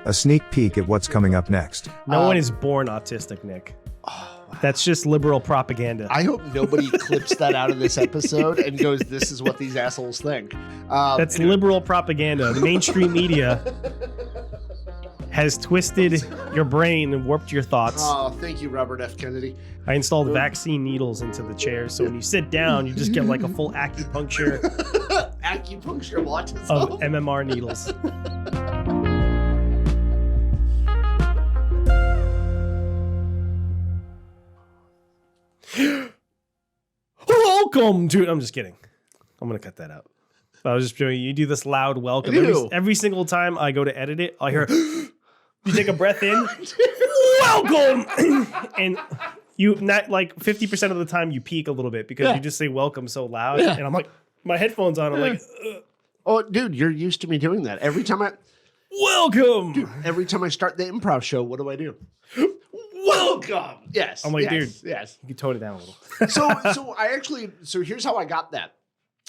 a sneak peek at what's coming up next. No one is born autistic, Nick. That's just liberal propaganda. I hope nobody clips that out of this episode and goes, this is what these assholes think. That's liberal propaganda. The mainstream media has twisted your brain and warped your thoughts. Oh, thank you, Robert F. Kennedy. I installed vaccine needles into the chairs, so when you sit down, you just get like a full acupuncture Acupuncture of autism. of MMR needles. Welcome to. I'm just kidding. I'm gonna cut that out. I was just showing you do this loud welcome every single time I go to edit it. I hear you take a breath in. Welcome, and you not like 50% of the time you peak a little bit because you just say welcome so loud, and I'm like my headphones on. I'm like, oh, dude, you're used to me doing that every time welcome. Dude, every time I start the improv show, what do? Welcome. Yes. I'm like, yes, dude, yes. You can tone it down a little. So here's how I got that.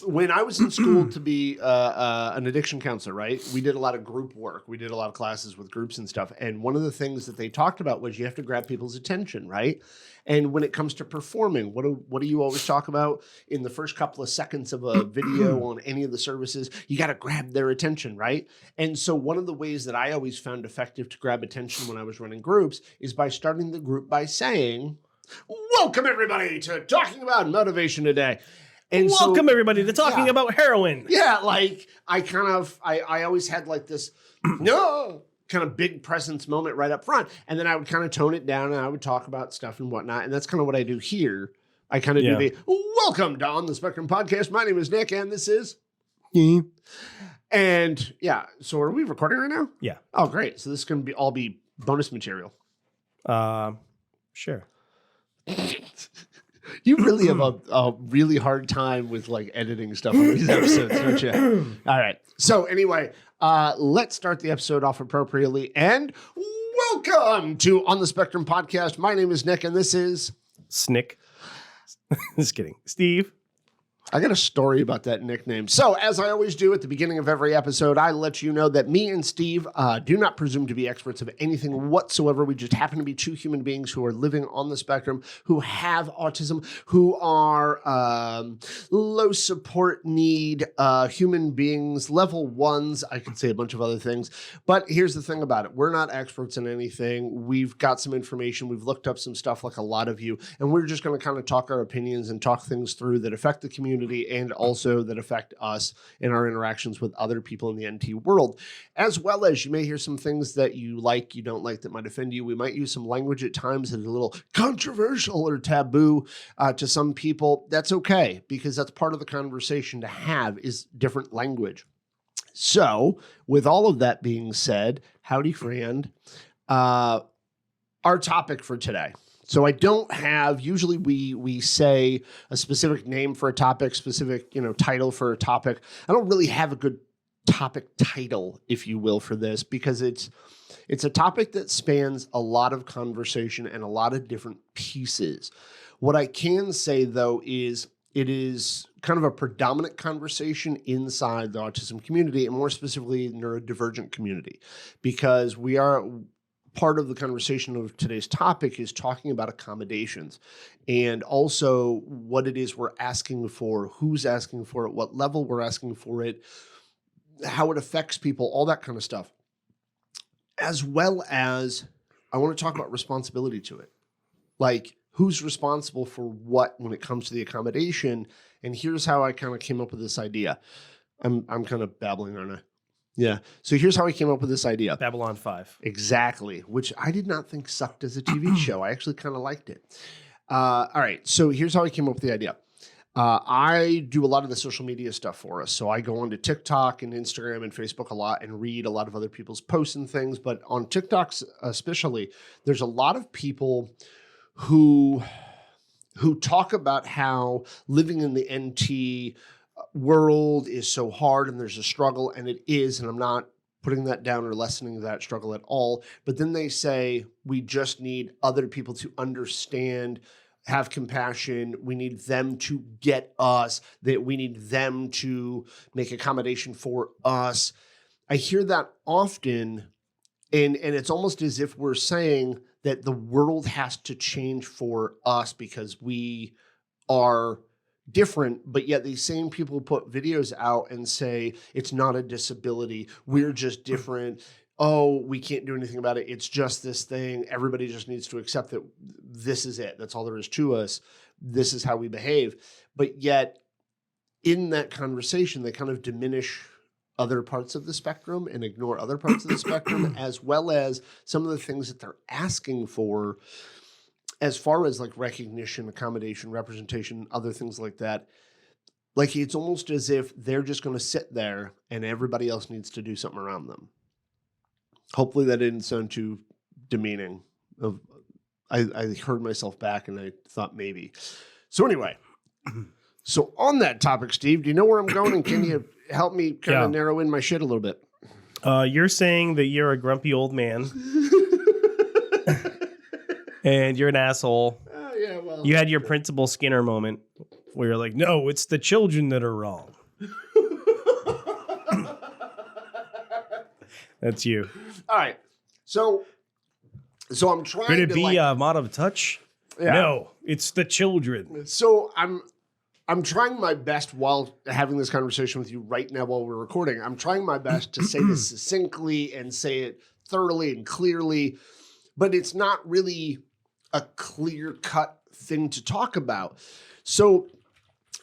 When I was in school to be an addiction counselor, right? We did a lot of group work. We did a lot of classes with groups and stuff. And one of the things that they talked about was you have to grab people's attention, right? And when it comes to performing, what do you always talk about in the first couple of seconds of a video on any of the services? You got to grab their attention, right? And so one of the ways that I always found effective to grab attention when I was running groups is by starting the group by saying, welcome everybody to Talking About Motivation Today. And welcome everybody to Talking About Heroin. Yeah, like I always had like this no kind of big presence moment right up front. And then I would kind of tone it down and I would talk about stuff and whatnot. And that's kind of what I do here. I kind of do the welcome to On the Spectrum podcast. My name is Nick and this is And so are we recording right now? Yeah. Oh, great. So this is going to all be bonus material. Sure. You really have a really hard time with like editing stuff on these episodes, don't you? All right. So anyway, let's start the episode off appropriately and welcome to On the Spectrum podcast. My name is Nick and this is Snick. Just kidding. Steve. I got a story about that nickname. So, as I always do at the beginning of every episode, I let you know that me and Steve do not presume to be experts of anything whatsoever. We just happen to be two human beings who are living on the spectrum, who have autism, who are low support need human beings, level ones. I could say a bunch of other things. But here's the thing about it. We're not experts in anything. We've got some information. We've looked up some stuff like a lot of you. And we're just going to kind of talk our opinions and talk things through that affect the community and also that affect us in our interactions with other people in the NT world, as well as you may hear some things that you don't like that might offend you. We might use some language at times that is a little controversial or taboo to some people. That's okay, because that's part of the conversation to have is different language. So with all of that being said, howdy friend, our topic for today. So I don't have, usually we say a specific name for a topic, specific, title for a topic. I don't really have a good topic title, if you will, for this, because it's a topic that spans a lot of conversation and a lot of different pieces. What I can say, though, is it is kind of a predominant conversation inside the autism community, and more specifically, the neurodivergent community, because we are... Part of the conversation of today's topic is talking about accommodations and also what it is we're asking for, who's asking for it, what level we're asking for it, how it affects people, all that kind of stuff. As well as I want to talk about responsibility to it. Like who's responsible for what when it comes to the accommodation. And here's how I kind of came up with this idea. I'm kind of babbling, aren't I? Yeah. So here's how I came up with this idea. Babylon 5. Exactly. Which I did not think sucked as a TV show. I actually kind of liked it. All right. So here's how I came up with the idea. I do a lot of the social media stuff for us. So I go onto TikTok and Instagram and Facebook a lot and read a lot of other people's posts and things. But on TikTok especially, there's a lot of people who talk about how living in the NT world is so hard and there's a struggle, and it is, and I'm not putting that down or lessening that struggle at all. But then they say we just need other people to understand, have compassion. We need them to get us, that we need them to make accommodation for us. I hear that often, And it's almost as if we're saying that the world has to change for us because we are different, but yet these same people put videos out and say it's not a disability, we're just different. Oh, we can't do anything about it. It's just this thing. Everybody just needs to accept that this is it. That's all there is to us. This is how we behave. But yet in that conversation, they kind of diminish other parts of the spectrum and ignore other parts of the spectrum, as well as some of the things that they're asking for as far as like recognition, accommodation, representation, other things like that. Like it's almost as if they're just going to sit there and everybody else needs to do something around them. Hopefully that didn't sound too demeaning. I heard myself back and I thought maybe. So anyway, so on that topic, Steve, do you know where I'm going? And can you help me kind of narrow in my shit a little bit? You're saying that you're a grumpy old man. And you're an asshole. Yeah, well. You had your Principal Skinner moment where you're like, no, it's the children that are wrong. That's you. All right. So I'm trying Could it to be a mod of touch? Yeah. No, it's the children. So I'm trying my best while having this conversation with you right now while we're recording. I'm trying my best to say this succinctly and say it thoroughly and clearly, but it's not really a clear-cut thing to talk about. So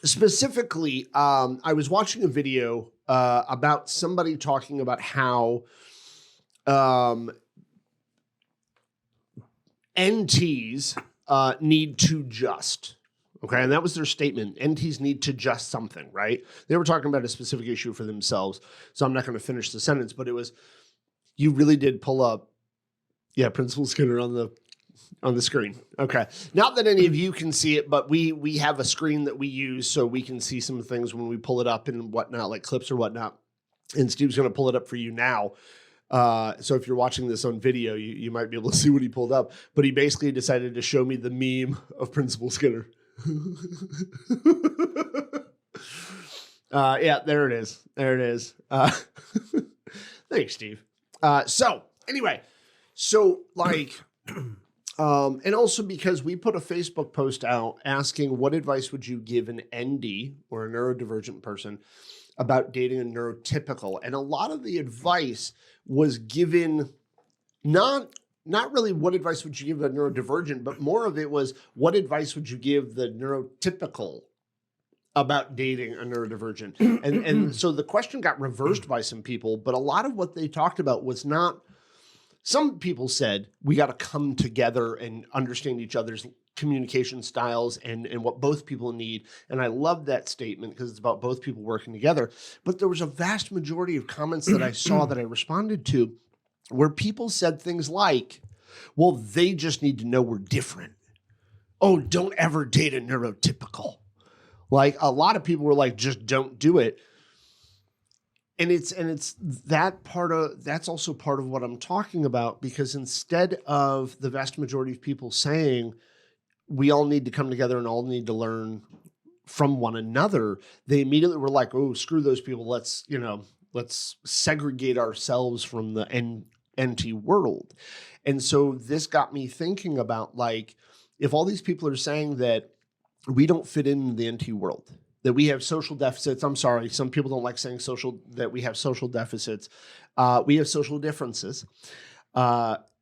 specifically, I was watching a video about somebody talking about how NTs need to just. Okay, and that was their statement. NTs need to just something, right? They were talking about a specific issue for themselves, so I'm not going to finish the sentence, but it was, you really did pull up, Principal Skinner on the screen. Okay, not that any of you can see it, but we have a screen that we use so we can see some things when we pull it up and whatnot, like clips or whatnot. And Steve's going to pull it up for you now. So if you're watching this on video, you might be able to see what he pulled up. But he basically decided to show me the meme of Principal Skinner. There it is. There it is. Thanks, Steve. So anyway, and also because we put a Facebook post out asking what advice would you give an ND or a neurodivergent person about dating a neurotypical, and a lot of the advice was given not really what advice would you give a neurodivergent, but more of it was what advice would you give the neurotypical about dating a neurodivergent. And so the question got reversed by some people, but a lot of what they talked about was not, some people said we got to come together and understand each other's communication styles and what both people need. And I love that statement because it's about both people working together. But there was a vast majority of comments that I saw that I responded to where people said things like, well, they just need to know we're different. Oh, don't ever date a neurotypical. Like a lot of people were like, just don't do it. And it's that that's also part of what I'm talking about, because instead of the vast majority of people saying we all need to come together and all need to learn from one another, they immediately were like, oh, screw those people. Let's segregate ourselves from the NT world. And so this got me thinking about, like, if all these people are saying that we don't fit in the NT world, that we have social deficits. I'm sorry, some people don't like saying that we have social deficits. We have social differences.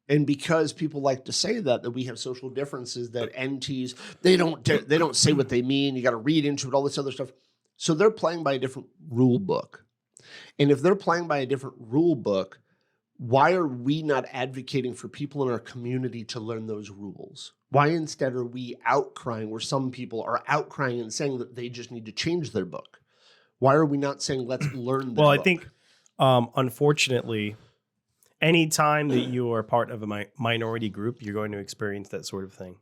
And because people like to say that we have social differences, that NTs, they don't say what they mean. You got to read into it, all this other stuff. So they're playing by a different rule book. And if they're playing by a different rule book, why are we not advocating for people in our community to learn those rules? Why instead are we outcrying, where some people are outcrying and saying that they just need to change their book? Why are we not saying let's learn their book? I think, unfortunately, anytime that you are part of a minority group, you're going to experience that sort of thing.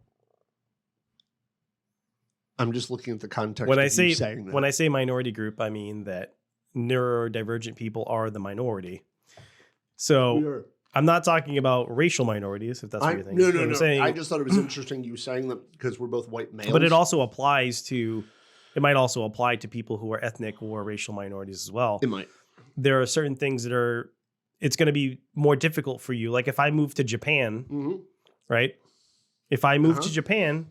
I'm just looking at the context when of I say you saying that. When I say minority group, I mean that neurodivergent people are the minority. So I'm not talking about racial minorities, if that's what you're thinking. No. Saying, I just thought it was interesting you saying that because we're both white males. But it might also apply to people who are ethnic or racial minorities as well. It might. There are certain things that are it's going to be more difficult for you. Like if I move to Japan, right? If I move to Japan,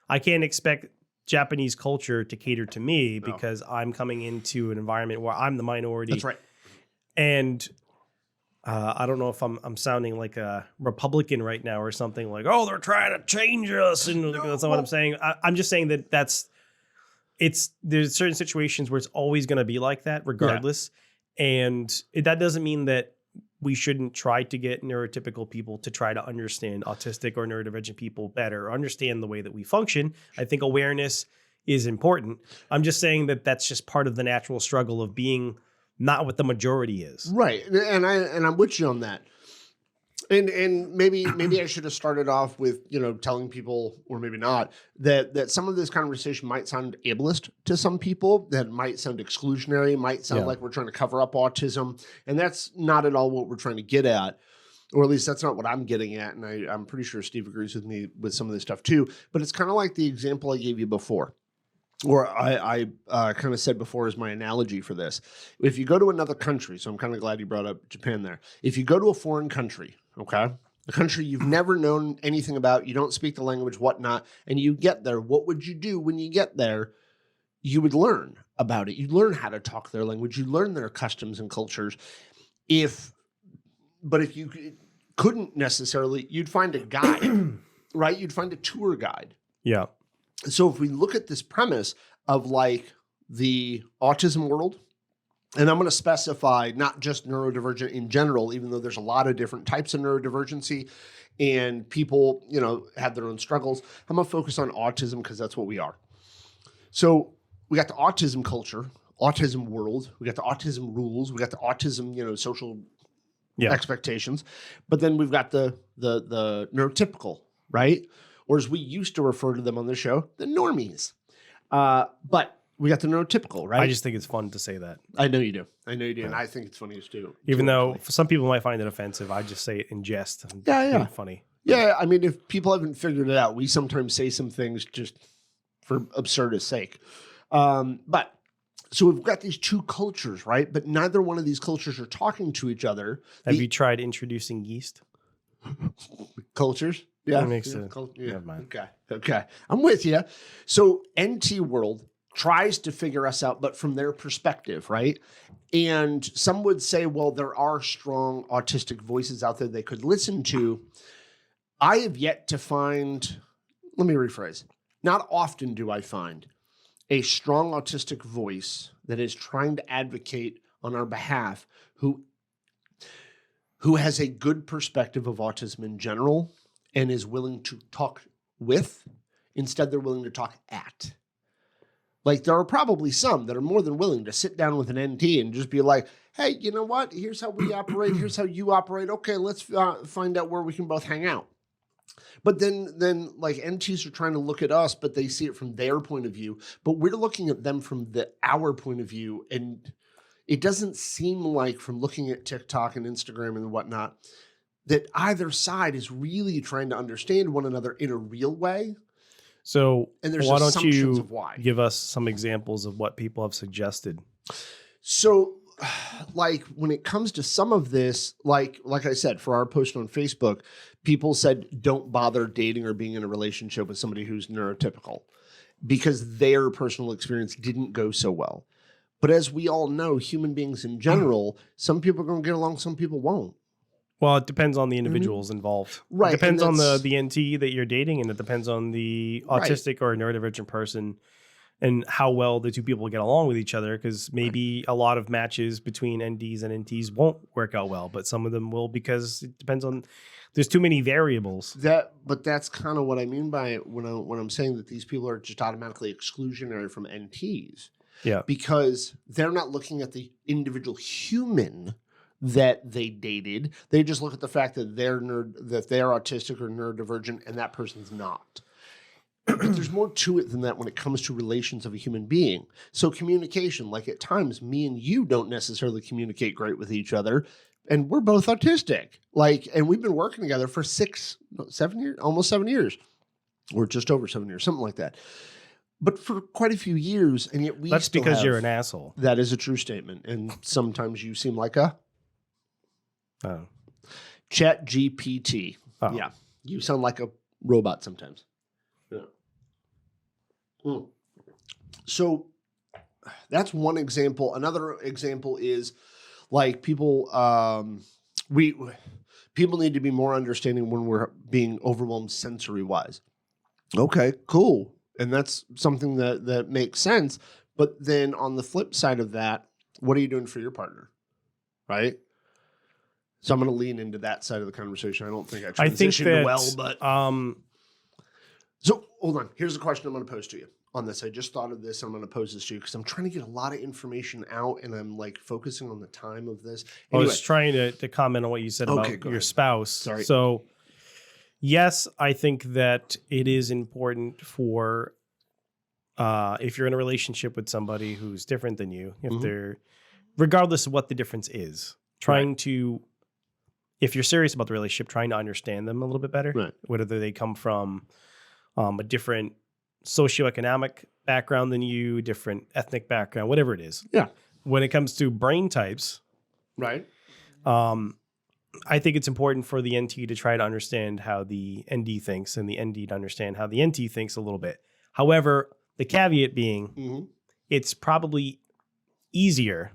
I can't expect Japanese culture to cater to me because I'm coming into an environment where I'm the minority. That's right. And I don't know if I'm sounding like a Republican right now or something like, oh, they're trying to change us. And that's not what I'm saying. I'm just saying that there's certain situations where it's always going to be like that regardless. Yeah. And that doesn't mean that we shouldn't try to get neurotypical people to try to understand autistic or neurodivergent people better, or understand the way that we function. I think awareness is important. I'm just saying that that's just part of the natural struggle of being not what the majority is. Right. And I'm with you on that. And maybe I should have started off with, telling people, or maybe not, that some of this conversation might sound ableist to some people, that might sound exclusionary, might sound like we're trying to cover up autism. And that's not at all what we're trying to get at, or at least that's not what I'm getting at. And I'm pretty sure Steve agrees with me with some of this stuff too. But it's kind of like the example I gave you before, or I kind of said before as my analogy for this. If you go to another country, so I'm kind of glad you brought up Japan there. If you go to a foreign country, okay, a country you've never known anything about, you don't speak the language, whatnot, and you get there, what would you do when you get there? You would learn about it. You'd learn how to talk their language. You'd learn their customs and cultures. But if you couldn't necessarily, you'd find a guide, right? You'd find a tour guide. Yeah. So if we look at this premise of like the autism world, and I'm going to specify not just neurodivergent in general, even though there's a lot of different types of neurodivergency and people, have their own struggles. I'm going to focus on autism because that's what we are. So we got the autism culture, autism world. We got the autism rules. We got the autism, social expectations. But then we've got the neurotypical, right? Or as we used to refer to them on the show, the normies. But we got the neurotypical, right? I just think it's fun to say that. I know you do. And I think it's funny too. Even though some people might find it offensive, I just say it in jest. Yeah. Funny. Yeah, I mean, if people haven't figured it out, we sometimes say some things just for absurdist sake. But so we've got these two cultures, right? But neither one of these cultures are talking to each other. Have you tried introducing yeast? Cultures? Yeah. That makes sense. Never mind. Okay. I'm with you. So NT World tries to figure us out, but from their perspective, right? And some would say, well, there are strong autistic voices out there they could listen to. I have yet to find, let me rephrase, not often do I find a strong autistic voice that is trying to advocate on our behalf who has a good perspective of autism in general and is willing to talk with. Instead, they're willing to talk at. Like, there are probably some that are more than willing to sit down with an NT and just be like, hey, you know what? Here's how we operate. Here's how you operate. Okay, let's find out where we can both hang out. But then like NTs are trying to look at us, but they see it from their point of view. But we're looking at them from our point of view. And it doesn't seem like, from looking at TikTok and Instagram and whatnot, that either side is really trying to understand one another in a real way. So and there's why don't assumptions you of why. Give us some examples of what people have suggested? So, like, when it comes to some of this, like I said, for our post on Facebook, people said, don't bother dating or being in a relationship with somebody who's neurotypical because their personal experience didn't go so well. But as we all know, human beings in general, some people are going to get along, some people won't. Well, it depends on the individuals involved. Right. It depends on the NT that you're dating, and it depends on the autistic or neurodivergent person and how well the two people get along with each other, because maybe a lot of matches between NDs and NTs won't work out well, but some of them will, because it depends on, there's too many variables. But that's kind of what I mean by it when I'm saying that these people are just automatically exclusionary from NTs. Yeah. Because they're not looking at the individual human that they dated. They just look at the fact that they're autistic or neurodivergent and that person's not. But there's more to it than that when it comes to relations of a human being. So communication, like at times me and you don't necessarily communicate great with each other, and we're both autistic. And we've been working together for 7 years, almost 7 years, or just over 7 years, something like that. But for quite a few years, and yet we That's because you're an asshole. That is a true statement. And sometimes you seem like a Oh. Chat GPT. Oh. Yeah. You sound like a robot sometimes. Yeah. So that's one example. Another example is like people, people need to be more understanding when we're being overwhelmed sensory wise. Okay, cool. And that's something that makes sense. But then on the flip side of that, what are you doing for your partner? Right? So I'm going to lean into that side of the conversation. I don't think I transitioned well, but so hold on. Here's a question I'm going to pose to you on this. I just thought of this. I'm going to pose this to you because I'm trying to get a lot of information out, and I'm like focusing on the time of this. Anyway. I was trying to comment on what you said about your spouse. Sorry. So, yes, I think that it is important for if you're in a relationship with somebody who's different than you, if they're, regardless of what the difference is, trying to, if you're serious about the relationship, trying to understand them a little bit better, whether they come from a different socioeconomic background than you, different ethnic background, whatever it is. Yeah. When it comes to brain types, right. I think it's important for the NT to try to understand how the ND thinks and the ND to understand how the NT thinks a little bit. However, the caveat being, it's probably easier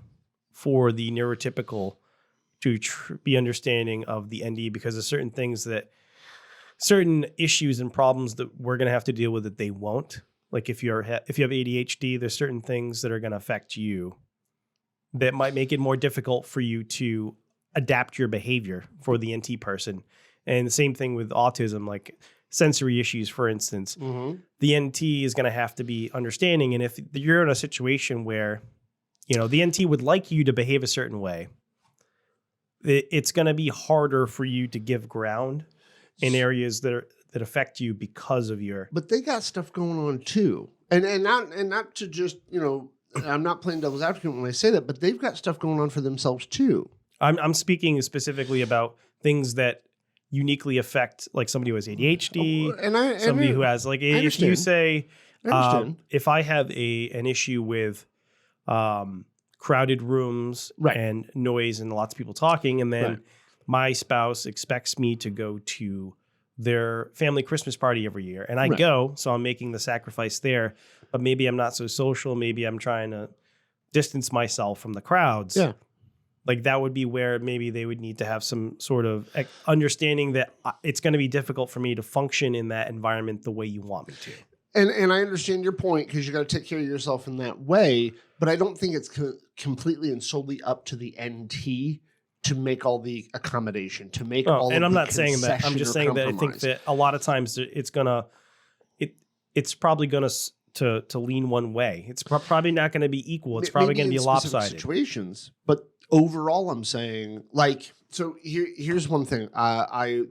for the neurotypical to be understanding of the ND because of certain things that, certain issues and problems that we're going to have to deal with that they won't. Like if you have ADHD, there's certain things that are going to affect you that might make it more difficult for you to adapt your behavior for the NT person. And the same thing with autism, like sensory issues, for instance. The NT is going to have to be understanding. And if you're in a situation where, you know, the NT would like you to behave a certain way, it's going to be harder for you to give ground in areas that affect you because of your. But they got stuff going on too, and not to just, you know, I'm not playing devil's advocate when I say that, but they've got stuff going on for themselves too. I'm speaking specifically about things that uniquely affect, like somebody who has ADHD, somebody who has, like, if you say, if I have an issue with crowded rooms and noise and lots of people talking, and then my spouse expects me to go to their family Christmas party every year, and I go, so I'm making the sacrifice there, but maybe I'm not so social. Maybe I'm trying to distance myself from the crowds. Yeah. Like that would be where maybe they would need to have some sort of understanding that it's going to be difficult for me to function in that environment the way you want me to. And I understand your point because you got to take care of yourself in that way, but I don't think it's completely and solely up to the NT to make all the accommodation, to make all. And I'm not saying that. I'm just saying that I think that a lot of times it's probably gonna to lean one way. It's probably not going to be equal. It's probably going to be lopsided situations, but. Overall, I'm saying, like, so here's one thing.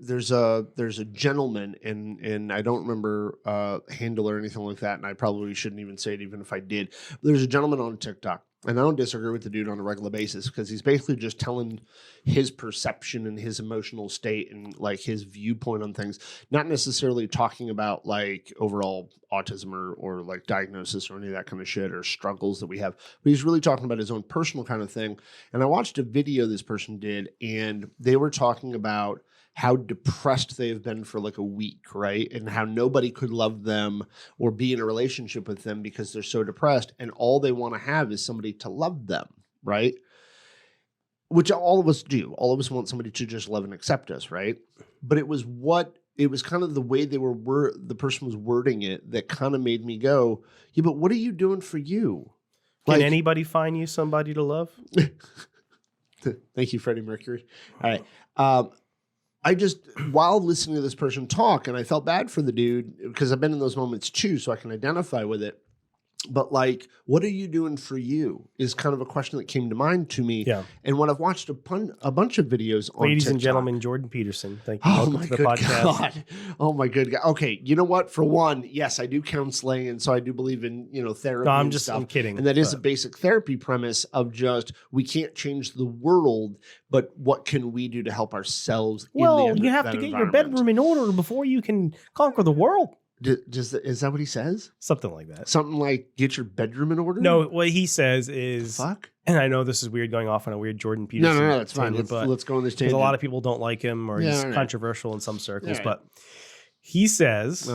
There's a gentleman, and I don't remember handle or anything like that, and I probably shouldn't even say it even if I did. There's a gentleman on TikTok, and I don't disagree with the dude on a regular basis because he's basically just telling his perception and his emotional state and like his viewpoint on things, not necessarily talking about like overall autism or like diagnosis or any of that kind of shit or struggles that we have, but he's really talking about his own personal kind of thing. And I watched a video this person did, and they were talking about how depressed they've been for like a week, right? And how nobody could love them or be in a relationship with them because they're so depressed. And all they want to have is somebody to love them, right? Which all of us do. All of us want somebody to just love and accept us, right? But it was kind of the way the person was wording it that kind of made me go, yeah, but what are you doing for you? Can anybody find you somebody to love? Thank you, Freddie Mercury. All right. I just, while listening to this person talk, and I felt bad for the dude because I've been in those moments too, so I can identify with it. But like, what are you doing for you is kind of a question that came to mind to me. Yeah. And when I've watched a bunch of videos on Ladies TikTok, and gentlemen, Jordan Peterson, thank you. Welcome to the podcast. God. Oh my good God. Okay, you know what? For one, yes, I do counseling, and so I do believe in therapy. No, I'm kidding. And that is a basic therapy premise of just we can't change the world, but what can we do to help ourselves? Well, you have to get your bedroom in order before you can conquer the world. Is that what he says? Something like that. Something like get your bedroom in order? No, what he says is fuck. and I know this is weird going off on a weird Jordan Peterson. No, that's fine. tangent, Let's go on this because tangent. a lot of people don't like him, or he's controversial in some circles. But he says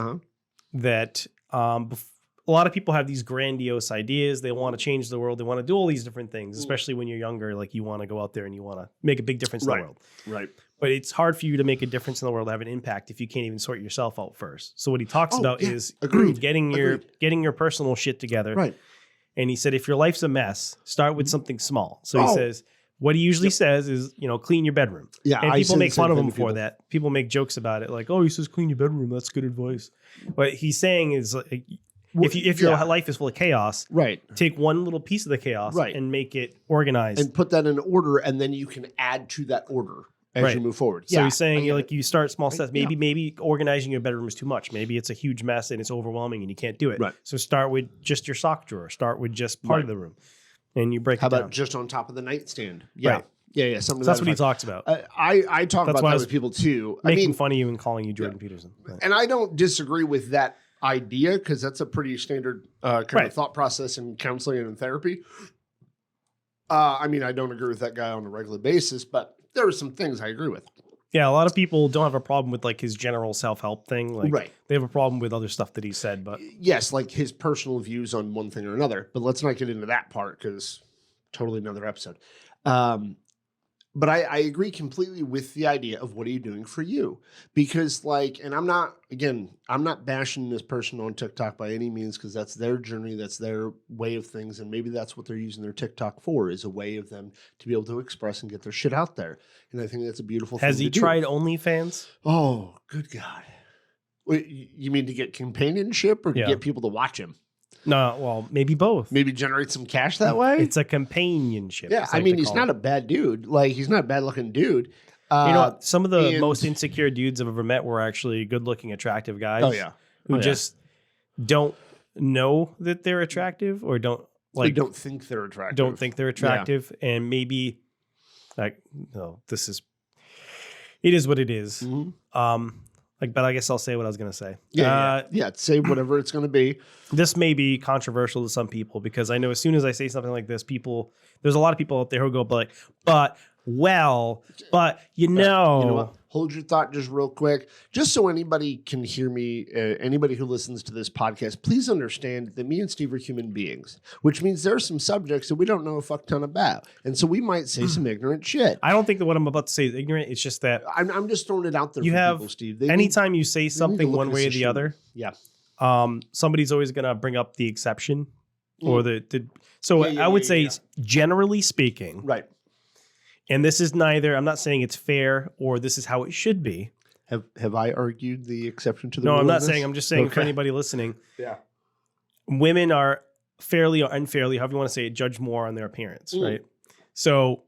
that a lot of people have these grandiose ideas. They want to change the world. They want to do all these different things, especially when you're younger. Like, you want to go out there and you want to make a big difference in the world. Right. But it's hard for you to make a difference in the world, have an impact, if you can't even sort yourself out first. So what he talks about is getting your personal shit together. Right. And he said, if your life's a mess, start with something small. So he says, what he usually says is, clean your bedroom. Yeah. And people make fun of him for that. People make jokes about it. Like, oh, he says, clean your bedroom. That's good advice. What he's saying is, if your life is full of chaos, take one little piece of the chaos and make it organized. And put that in order, and then you can add to that order as you move forward. So he's saying, you start small steps. Maybe organizing your bedroom is too much. Maybe it's a huge mess and it's overwhelming and you can't do it. Right. So start with just your sock drawer. Start with just part of the room, and you break it down. How about just on top of the nightstand? Yeah. Right. Yeah. So that's what he talks about. I talk about that with people too. Making fun of you and calling you Jordan Peterson. Right. And I don't disagree with that idea, because that's a pretty standard kind of thought process in counseling and in therapy. I don't agree with that guy on a regular basis, but there are some things I agree with. Yeah, a lot of people don't have a problem with like his general self-help thing. Like, they have a problem with other stuff that he said, but yes, like his personal views on one thing or another. But let's not get into that part, because totally another episode. But I agree completely with the idea of what are you doing for you? Because and I'm not bashing this person on TikTok by any means, because that's their journey, that's their way of things. And maybe that's what they're using their TikTok for, is a way of them to be able to express and get their shit out there. And I think that's a beautiful thing. Has he tried OnlyFans? Oh, good God. Wait, you mean to get companionship or to get people to watch him? No, well, maybe both. Maybe generate some cash that way? It's a companionship. Yeah, he's not a bad dude. Like, he's not a bad-looking dude. Some of the most insecure dudes I've ever met were actually good-looking, attractive guys. Oh, yeah. Who just don't know that they're attractive, or don't think they're attractive. Don't think they're attractive. Yeah. And maybe, it is what it is. Mm-hmm. But I guess I'll say what I was going to say. Yeah. Say whatever it's going to be. This may be controversial to some people, because I know as soon as I say something like this, there's a lot of people out there who go, but you know what? Hold your thought just real quick. Just so anybody can hear me, anybody who listens to this podcast, please understand that me and Steve are human beings, which means there are some subjects that we don't know a fuck ton about. And so we might say some ignorant shit. I don't think that what I'm about to say is ignorant. It's just that I'm just throwing it out there for people, Steve. Anytime you say something one way or the other, yeah, somebody's always going to bring up the exception or I would say, generally speaking, right. And this is neither, I'm not saying it's fair or this is how it should be. Have I argued the exception to the rule? No, I'm not saying. I'm just saying for anybody listening. Yeah. Women are fairly or unfairly, however you want to say it, judged more on their appearance, right? So,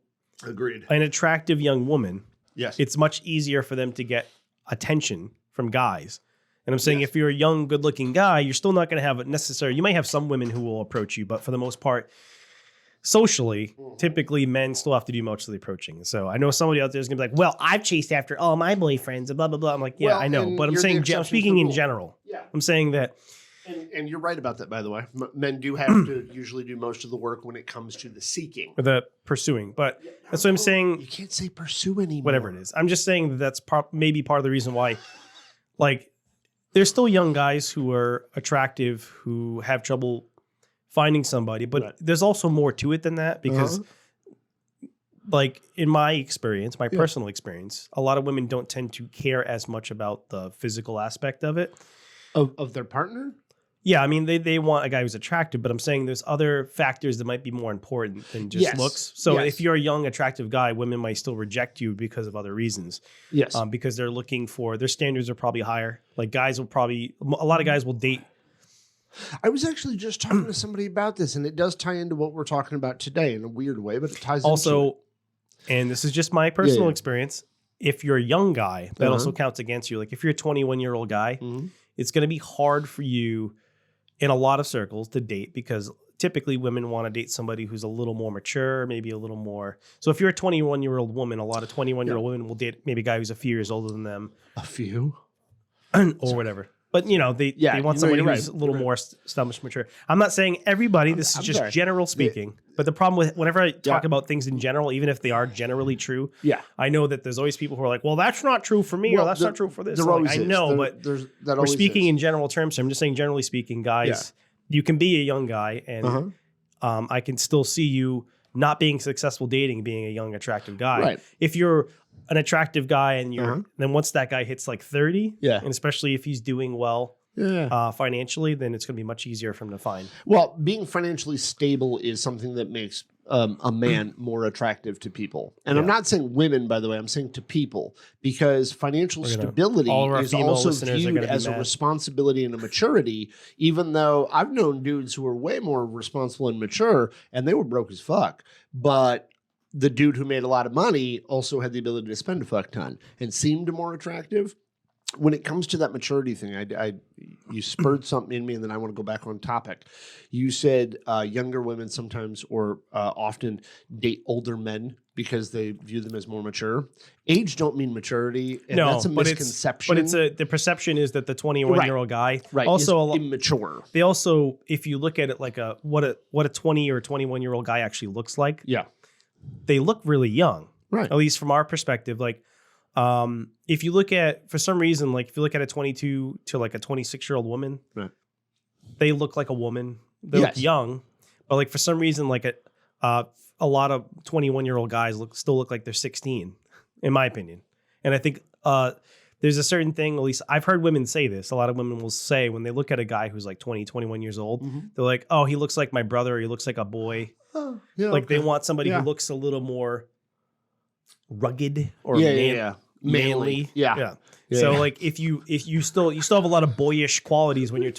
agreed. An attractive young woman, yes, it's much easier for them to get attention from guys. And I'm saying if you're a young, good-looking guy, you're still not going to have it necessary. You might have some women who will approach you, but for the most part, socially, typically men still have to do most of the approaching. So I know somebody out there is going to be like, well, I've chased after all my boyfriends and blah, blah, blah. I'm like, I know. But I'm speaking in general. Yeah. I'm saying that. And you're right about that, by the way. Men do have to usually do most of the work when it comes to the seeking. Or the pursuing. But that's what I'm saying. You can't say pursue anymore. Whatever it is. I'm just saying that's maybe part of the reason why, there's still young guys who are attractive, who have trouble finding somebody, but there's also more to it than that, because in my experience, my personal experience, a lot of women don't tend to care as much about the physical aspect of it. Of their partner? Yeah, I mean, they want a guy who's attractive, but I'm saying there's other factors that might be more important than just looks. So if you're a young, attractive guy, women might still reject you because of other reasons. Yes. Because they're looking for, their standards are probably higher. Like a lot of guys will date. I was actually just talking to somebody about this, and it does tie into what we're talking about today in a weird way, but it ties into it. And this is just my personal experience. If you're a young guy, that also counts against you. Like if you're a 21-year-old guy, it's going to be hard for you in a lot of circles to date, because typically women want to date somebody who's a little more mature, maybe a little more. So if you're a 21-year-old woman, a lot of 21-year-old women will date maybe a guy who's a few years older than them. A few? Or whatever. But they want somebody you're who's right. a little more stomach mature. I'm not saying everybody. This is just sorry. general speaking. But the problem with whenever I talk about things in general, even if they are generally true, I know that there's always people who are like, "Well, that's not true for me, or that's not true for this." There always I is. know, but we're speaking in general terms. So I'm just saying, generally speaking, guys, you can be a young guy, and I can still see you not being successful dating, being a young, attractive guy. Right. If you're an attractive guy and you're then once that guy hits like 30, and especially if he's doing well financially, then it's going to be much easier for him to find. Well, being financially stable is something that makes a man more attractive to people. And I'm not saying women, by the way, I'm saying to people, because financial stability is also viewed as a responsibility and a maturity, even though I've known dudes who are way more responsible and mature and they were broke as fuck. But the dude who made a lot of money also had the ability to spend a fuck ton and seemed more attractive. When it comes to that maturity thing, you spurred something in me, and then I want to go back on topic. You said younger women sometimes or often date older men because they view them as more mature. Age don't mean maturity, and that's a misconception. But the perception is that the 21-year-old guy also is immature. They also, if you look at it like what a 20 or 21-year-old guy actually looks like, they look really young, right? At least from our perspective, like. If you look at, for some reason, like if you look at a 22 to like a 26-year-old woman, they look like a woman. They look young, but like for some reason, like a lot of 21-year-old guys still look like they're 16, in my opinion. And I think there's a certain thing, at least I've heard women say this. A lot of women will say when they look at a guy who's like 20, 21 years old, they're like, oh, he looks like my brother, or he looks like a boy. They want somebody who looks a little more rugged or manly. So like if you still have a lot of boyish qualities when you're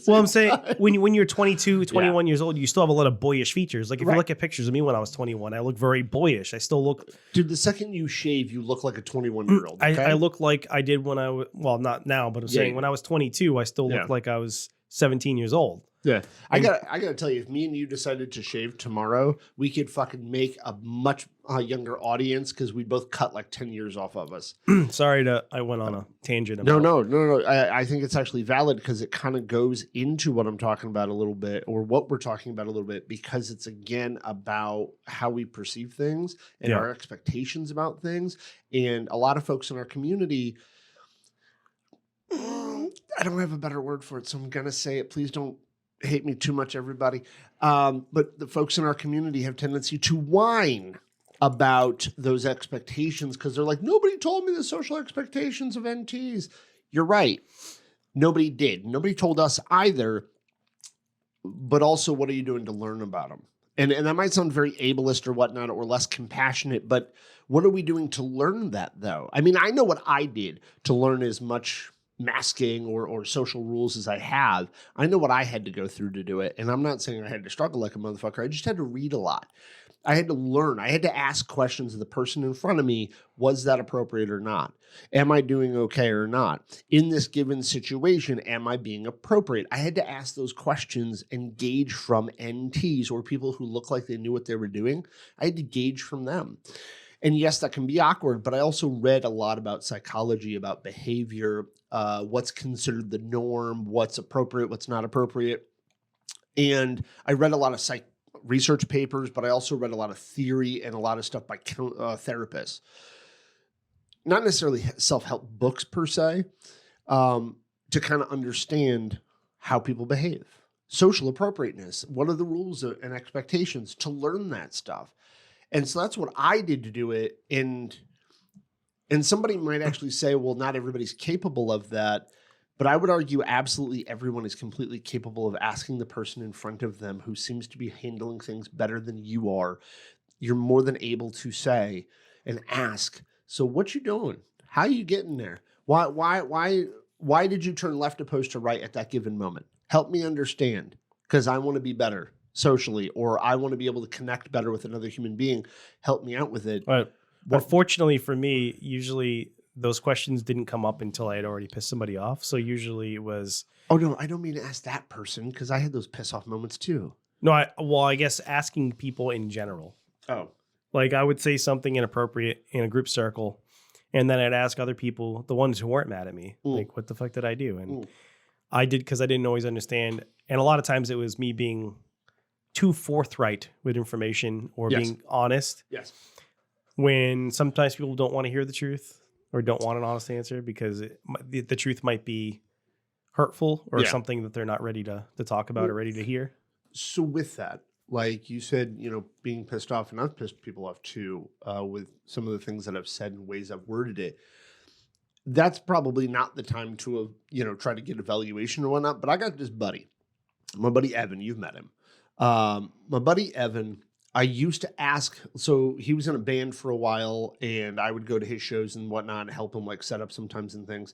I'm saying when you're 22, 21 years old, you still have a lot of boyish features. Like if you look at pictures of me when I was 21, I look very boyish. I still look. Dude, the second you shave, you look like a 21-year-old. Okay? I look like I did when I was, well, not now, but I'm saying when I was 22, I still look like I was 17 years old. Yeah. I gotta tell you, if me and you decided to shave tomorrow, we could fucking make a much younger audience because we both cut like 10 years off of us. Sorry I went on a tangent. No. I think it's actually valid because it kind of goes into what I'm talking about a little bit, or what we're talking about a little bit, because it's again about how we perceive things and our expectations about things. And a lot of folks in our community, I don't have a better word for it, so I'm gonna say it. Please don't hate me too much, everybody. But the folks in our community have tendency to whine about those expectations because they're like, nobody told me the social expectations of NTs. You're right. Nobody did. Nobody told us either. But also, what are you doing to learn about them? And that might sound very ableist or whatnot, or less compassionate, but what are we doing to learn that, though? I mean, I know what I did to learn as much masking or social rules as I have. I know what I had to go through to do it. And I'm not saying I had to struggle like a motherfucker. I just had to read a lot. I had to learn. I had to ask questions of the person in front of me. Was that appropriate or not? Am I doing okay or not? In this given situation, am I being appropriate? I had to ask those questions and gauge from NTs, or people who look like they knew what they were doing. I had to gauge from them. And yes, that can be awkward, but I also read a lot about psychology, about behavior, what's considered the norm, what's appropriate, what's not appropriate. And I read a lot of research papers, but I also read a lot of theory and a lot of stuff by therapists. Not necessarily self-help books per se, to kind of understand how people behave. Social appropriateness, what are the rules and expectations, to learn that stuff. And so that's what I did to do it. And somebody might actually say, well, not everybody's capable of that. But I would argue absolutely everyone is completely capable of asking the person in front of them who seems to be handling things better than you are. You're more than able to say and ask, so what you doing? How you getting there? Why did you turn left opposed to right at that given moment? Help me understand, because I want to be better socially, or I want to be able to connect better with another human being. Help me out with it. Right. But fortunately for me, usually those questions didn't come up until I had already pissed somebody off. So usually it was... Oh, no, I don't mean to ask that person, because I had those piss off moments too. No, I guess asking people in general. Oh. Like I would say something inappropriate in a group circle, And then I'd ask other people, the ones who weren't mad at me, like, what the fuck did I do? And I did because I didn't always understand. And a lot of times it was me being too forthright with information or being honest. Yes. When sometimes people don't want to hear the truth or don't want an honest answer because the truth might be hurtful or something that they're not ready to talk about or ready to hear. So with that, like you said, you know, being pissed off, and I've pissed people off too, with some of the things that I've said and ways I've worded it. That's probably not the time to, you know, try to get evaluation or whatnot. But I got this buddy, my buddy Evan. You've met him. My buddy Evan, I used to ask. So he was in a band for a while, and I would go to his shows and whatnot and help him like set up sometimes and things.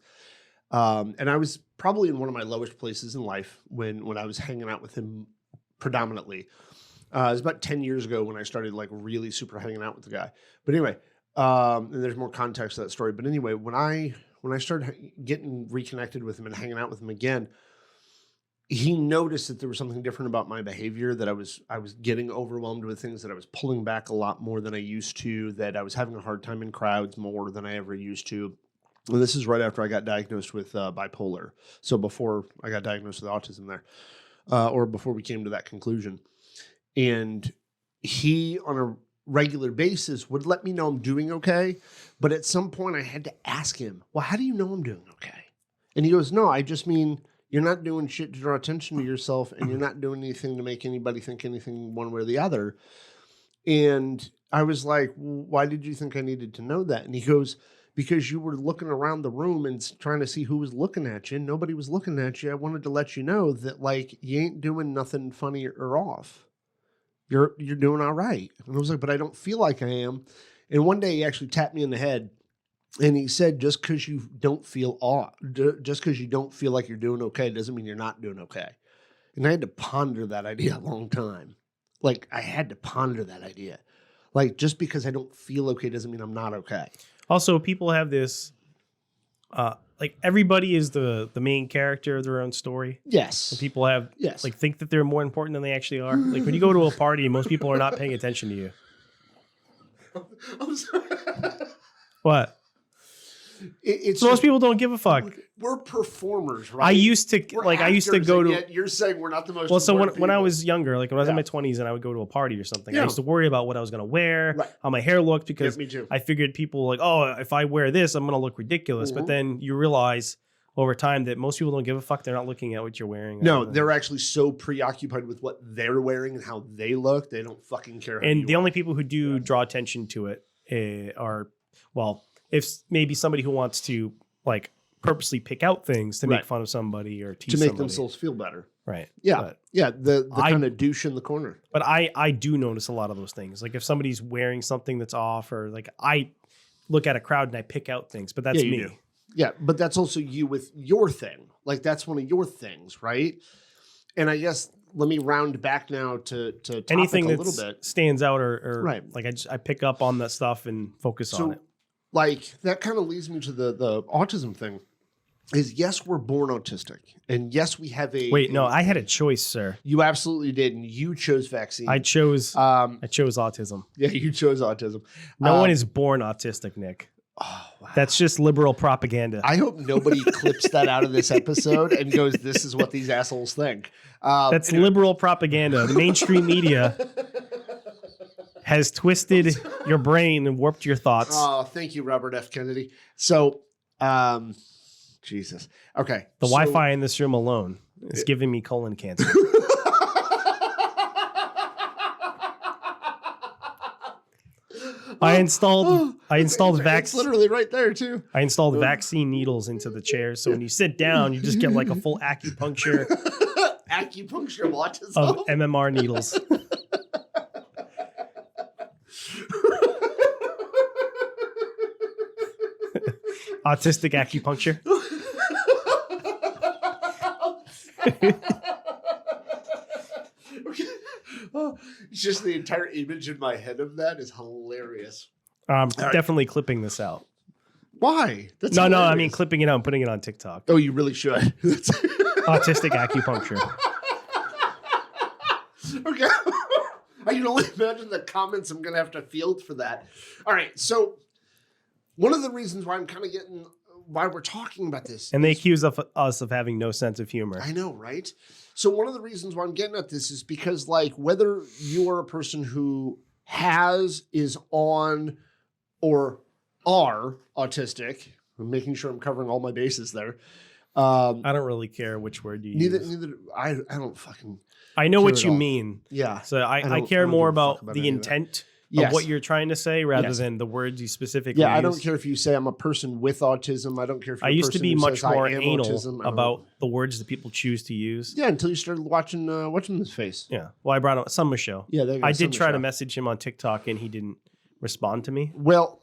And I was probably in one of my lowest places in life when I was hanging out with him predominantly. It was about 10 years ago when I started like really super hanging out with the guy. But anyway, and there's more context to that story. But anyway, when I started getting reconnected with him and hanging out with him again, he noticed that there was something different about my behavior, that I was getting overwhelmed with things, that I was pulling back a lot more than I used to, that I was having a hard time in crowds more than I ever used to. And this is right after I got diagnosed with bipolar. So before I got diagnosed with autism there, or before we came to that conclusion. And he, on a regular basis, would let me know I'm doing okay. But at some point I had to ask him, well, how do you know I'm doing okay? And he goes, no, I just mean you're not doing shit to draw attention to yourself, and you're not doing anything to make anybody think anything one way or the other. And I was like, well, why did you think I needed to know that? And he goes, because you were looking around the room and trying to see who was looking at you. Nobody was looking at you. I wanted to let you know that, like, you ain't doing nothing funny or off. You're doing all right. And I was like, but I don't feel like I am. And one day he actually tapped me in the head and he said, just because you don't feel like you're doing okay doesn't mean you're not doing okay. And I had to ponder that idea a long time. Like, I had to ponder that idea. Like, just because I don't feel okay doesn't mean I'm not okay. Also, people have this, like, everybody is the main character of their own story. Yes. And people have, like, think that they're more important than they actually are. Like, when you go to a party, most people are not paying attention to you. I'm sorry. What? It's most people don't give a fuck. We're performers, right? I used to We're like. I used to actors, go and to. yet you're saying we're not the most. Well, so when important I people. was younger, like when I was in my 20s, and I would go to a party or something, I used to worry about what I was going to wear, how my hair looked, because me too. I figured people like, oh, if I wear this, I'm going to look ridiculous. But then you realize over time that most people don't give a fuck. They're not looking at what you're wearing. No, they're actually so preoccupied with what they're wearing and how they look, they don't fucking care. And the only people who do draw attention to it are, well, if maybe somebody who wants to like purposely pick out things to make fun of somebody or tease to make somebody. themselves feel better. Right. Yeah. But the kind of douche in the corner. But I do notice a lot of those things. Like if somebody's wearing something that's off, or like I look at a crowd and I pick out things, but that's me. Do. Yeah, but that's also you with your thing. Like that's one of your things, right? And I guess let me round back now to anything a that little bit stands out or like I pick up on that stuff and focus on it. Like that kind of leads me to the autism thing. Is yes, we're born autistic, and yes, we have a. Wait, no, I had a choice, sir. You absolutely did, and you chose vaccine. I chose autism. Yeah, you chose autism. No one is born autistic, Nick. Oh, wow. That's just liberal propaganda. I hope nobody clips that out of this episode and goes, "This is what these assholes think." That's liberal propaganda. The mainstream media has twisted your brain and warped your thoughts. Oh, thank you, Robert F. Kennedy. So, Jesus. Okay. The Wi-Fi in this room alone is giving me colon cancer. I installed vaccine. It's literally right there too. I installed vaccine needles into the chairs, so when you sit down, you just get like a full acupuncture of autism of MMR needles. Autistic acupuncture. It's just the entire image in my head of that is hilarious. I'm definitely clipping this out. Why? That's no. I mean clipping it out and putting it on TikTok. Oh, you really should. Autistic acupuncture. Okay. I can only imagine the comments I'm going to have to field for that. All right. So one of the reasons why I'm kind of getting why we're talking about this. And they accuse us of having no sense of humor. I know, right? So one of the reasons why I'm getting at this is because, like, whether you are a person who is on, or are autistic, I'm making sure I'm covering all my bases there. I don't really care which word you use. Neither I don't fucking. I know what you all. mean. Yeah. So I don't care more give a fuck about any the of that. intent Yes. of what you're trying to say rather Yes. than the words you specifically Yeah, use. I don't care if you say I'm a person with autism. I don't care if you're I a used to person be who much says I more am anal autism. I don't- about the words that people choose to use. Yeah, until you started watching this face. Yeah. Well, I brought up Summer Show. Yeah, there you go, I did Summer try to Show. message him on TikTok and he didn't respond to me. Well,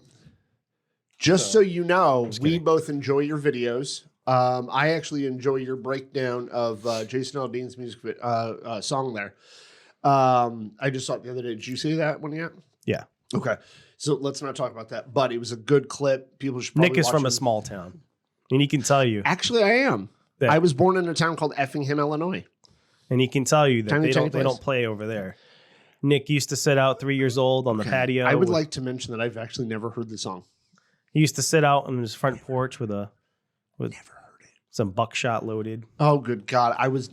just so you know, we kidding. both enjoy your videos. I actually enjoy your breakdown of Jason Aldean's music song there. I just saw it the other day. Did you see that one yet? Yeah. Okay. So let's not talk about that. But it was a good clip. People should probably Nick is watch from a it. small town. And he can tell you. Actually, I am. that- I was born in a town called Effingham, Illinois. And he can tell you that Tiny, they tiny don't place. play over there. Nick used to sit out 3 years old on the patio. I would with- like to mention that I've actually never heard the song. He used to sit out on his front porch with Never heard it. some buckshot loaded. Oh, good God. I was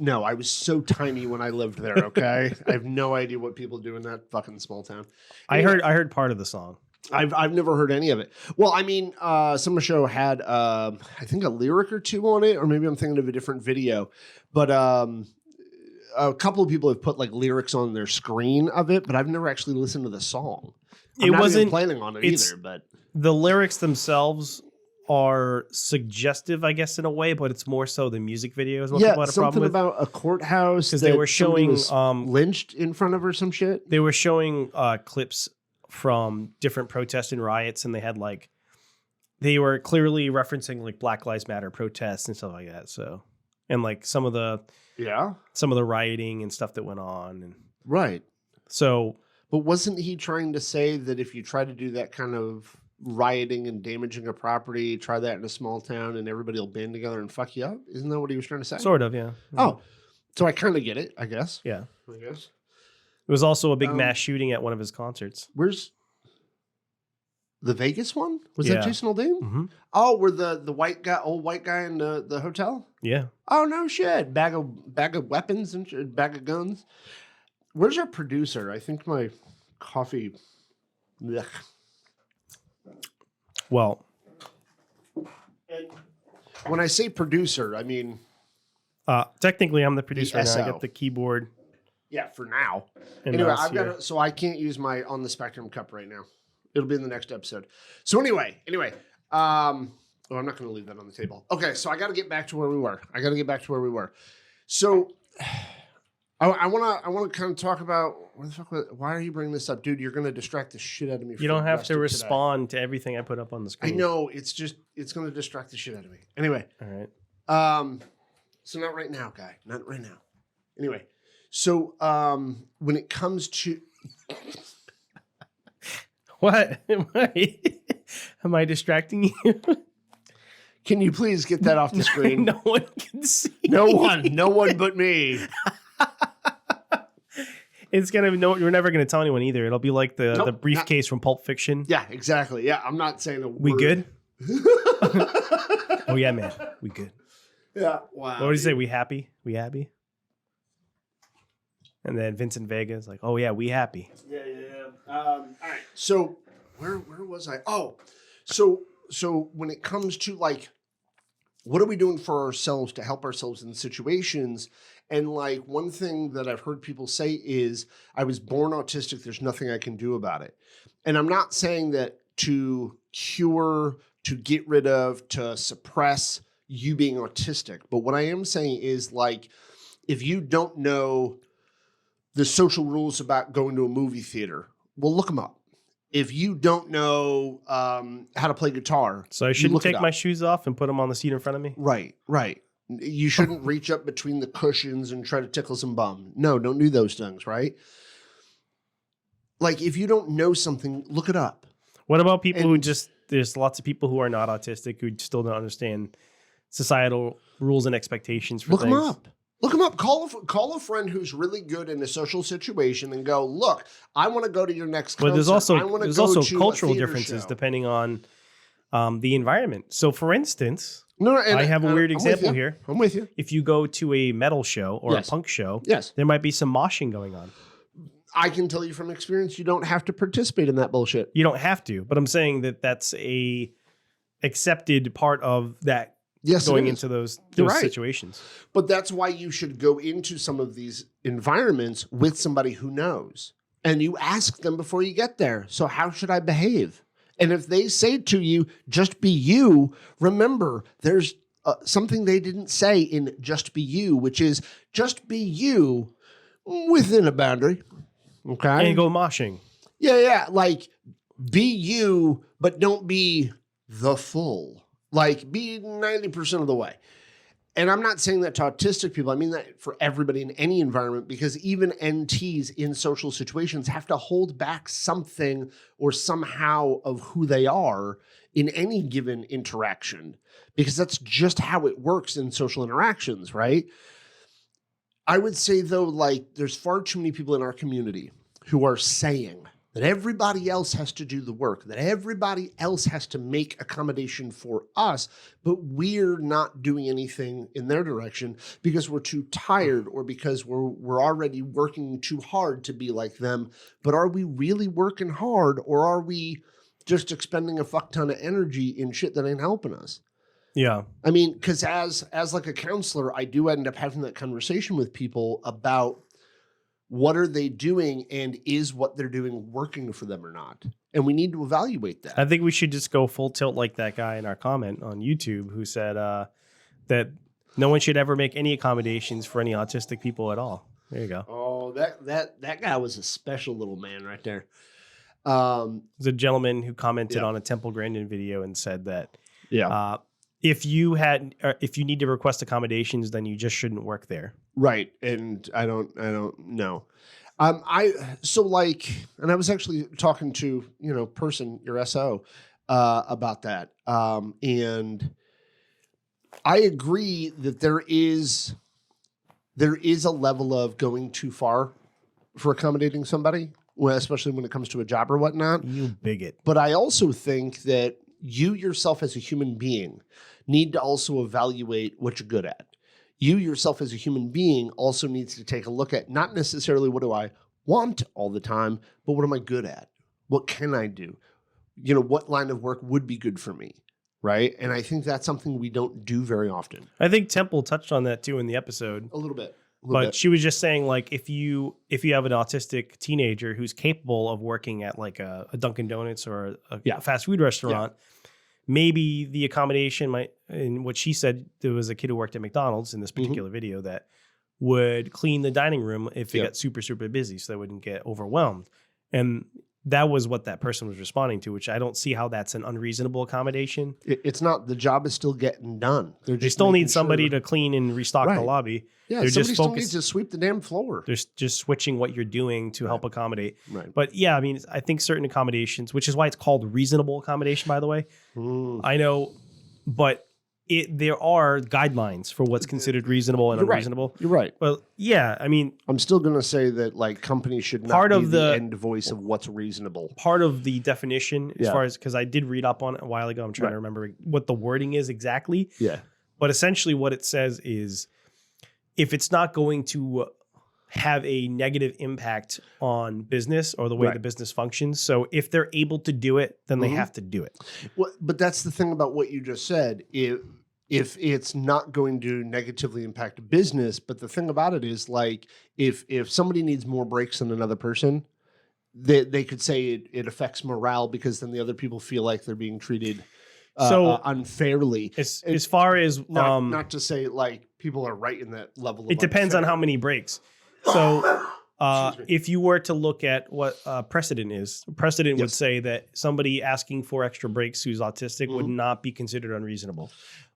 so tiny when I lived there, okay? I have no idea what people do in that fucking small town. I heard part of the song. I've never heard any of it. Well, I mean, Summer Show had, I think, a lyric or two on it, or maybe I'm thinking of a different video. But a couple of people have put like lyrics on their screen of it, but I've never actually listened to the song. I'm It not wasn't- even planning on it it's- either, but The lyrics themselves are suggestive, I guess, in a way, but it's more so the music video is what yeah, people had a something problem with. about a courthouse 'Cause they that were somebody showing, was lynched in front of or some shit. They were showing clips from different protests and riots, and they were clearly referencing like Black Lives Matter protests and stuff like that. So, and like some of the rioting and stuff that went on, and Right. so But wasn't he trying to say that if you try to do that kind of rioting and damaging a property, try that in a small town and everybody will band together and fuck you up? Isn't that what he was trying to say? sort of, yeah. Oh, so I kind of get it, I guess. Yeah. I guess. It was also a big Um, mass shooting at one of his concerts. Where's the Vegas one? Was Yeah. that Jason Aldean? Mm-hmm. Oh, where the old white guy in the hotel? Yeah. Oh no shit! Bag of weapons and bag of guns. Where's our producer? I think my coffee. Blech. Well, And when I say producer, I mean technically, I'm the producer now. I SO. got the keyboard. yeah, for now. And Anyway, mouse I've here. got so I can't use my on the spectrum cup right now. It'll be in the next episode. So anyway, I'm not going to leave that on the table. Okay, so I got to get back to where we were. So I want to kind of talk about why are you bringing this up, dude? You're going to distract the shit out of me. You don't have to respond to everything I put up on the I screen. know it's going to distract the shit out of me. Anyway, All right. so not right now, guy. Not right now. Anyway, so when it comes to What? Am I distracting you? can you please get that off the screen? No one can see. No one but me. It's gonna You're never gonna tell anyone either. It'll be like the Nope, briefcase from Pulp Fiction. Yeah, exactly. Yeah, I'm not saying a We word. good? Oh yeah, man. We good. Yeah. Wow. What did he say? We happy? We happy? And then Vincent Vega is like, oh yeah, we happy. Yeah. All right. So where was I? Oh, so when it comes to like, what are we doing for ourselves to help ourselves in situations? And like one thing that I've heard people say is, I was born autistic. There's nothing I can do about it. And I'm not saying that to cure, to get rid of, to suppress you being autistic. But what I am saying is like, if you don't know the social rules about going to a movie theater, well, look them up. If you don't know how to play guitar, So I you shouldn't look it take up. my shoes off and put them on the seat in front of me? Right. You shouldn't reach up between the cushions and try to tickle some bum. No, don't do those things, right? Like, if you don't know something, look it up. What about people who And- there's lots of people who are not autistic who still don't understand societal rules and expectations for Look things? them up. Look them up. Call a friend who's really good in a social situation and go, look, I want to go to your next concert. But there's I also wanna there's go also to a cultural theater differences show." depending on the environment. So, for instance, And I have a weird I'm with example you. here. I'm with you. If you go to a metal show or Yes. a punk show, Yes. there might be some moshing going on. I can tell you from experience, you don't have to participate in that bullshit. You don't have to, but I'm saying that that's a accepted part of that Yes, going it is. into those right. situations. But that's why you should go into some of these environments with somebody who knows. And you ask them before you get there. So how should I behave? And if they say to you, just be you, remember, there's something they didn't say in just be you, which is just be you within a boundary. Okay. And go moshing. Yeah. Like be you, but don't be the full. Like be 90% of the way. And I'm not saying that to autistic people. I mean that for everybody in any environment, because even NTs in social situations have to hold back something or somehow of who they are in any given interaction, because that's just how it works in social interactions, right? I would say, though, like there's far too many people in our community who are saying that everybody else has to do the work, that everybody else has to make accommodation for us, but we're not doing anything in their direction because we're too tired or because we're already working too hard to be like them. But are we really working hard, or are we just expending a fuck ton of energy in shit that ain't helping us? Yeah. I mean, because as like a counselor, I do end up having that conversation with people about what are they doing and is what they're doing working for them or not? And we need to evaluate that. I think we should just go full tilt like that guy in our comment on YouTube who said that no one should ever make any accommodations for any autistic people at all. There you go. Oh, that guy was a special little man right there. There's a gentleman who commented on a Temple Grandin video and said that if you need to request accommodations, then you just shouldn't work there. Right. And I don't know. And I was actually talking to, your SO, about that. And I agree that there is a level of going too far for accommodating somebody, especially when it comes to a job or whatnot. You bigot. But I also think that you yourself as a human being need to also evaluate what you're good at. You yourself as a human being also needs to take a look at not necessarily what do I want all the time, but what am I good at? What can I do? What line of work would be good for me, right? And I think that's something we don't do very often. I think Temple touched on that too in the episode. A little bit. But she was just saying, like, if you have an autistic teenager who's capable of working at like a Dunkin' Donuts or a fast food restaurant, maybe the accommodation might, and what she said, there was a kid who worked at McDonald's in this particular video that would clean the dining room if it got super, super busy so they wouldn't get overwhelmed. And that was what that person was responding to, which I don't see how that's an unreasonable accomission. It's not. The job is still getting done. They still need somebody to clean and restock the lobby. Yeah, they're somebody just still needs to sweep the damn floor. They're just switching what you're doing to help accommodate. Right. But yeah, I mean, I think certain accommodations, which is why it's called reasonable accommodation, by the way. I know, but there are guidelines for what's considered reasonable and unreasonable. You're right. Well, yeah, I mean, I'm still going to say that like companies should not be the end voice of what's reasonable. Part of the definition, as far as, because I did read up on it a while ago, I'm trying to remember what the wording is exactly. Yeah. But essentially what it says is if it's not going to have a negative impact on business or the way the business functions. So if they're able to do it, then they have to do it. Well, but that's the thing about what you just said. If it's not going to negatively impact business, but the thing about it is like if somebody needs more breaks than another person, they could say it affects morale because then the other people feel like they're being treated unfairly. As far as not to say like people are right in that level. It depends on how many breaks. So if you were to look at what precedent is, precedent would say that somebody asking for extra breaks who's autistic would not be considered unreasonable.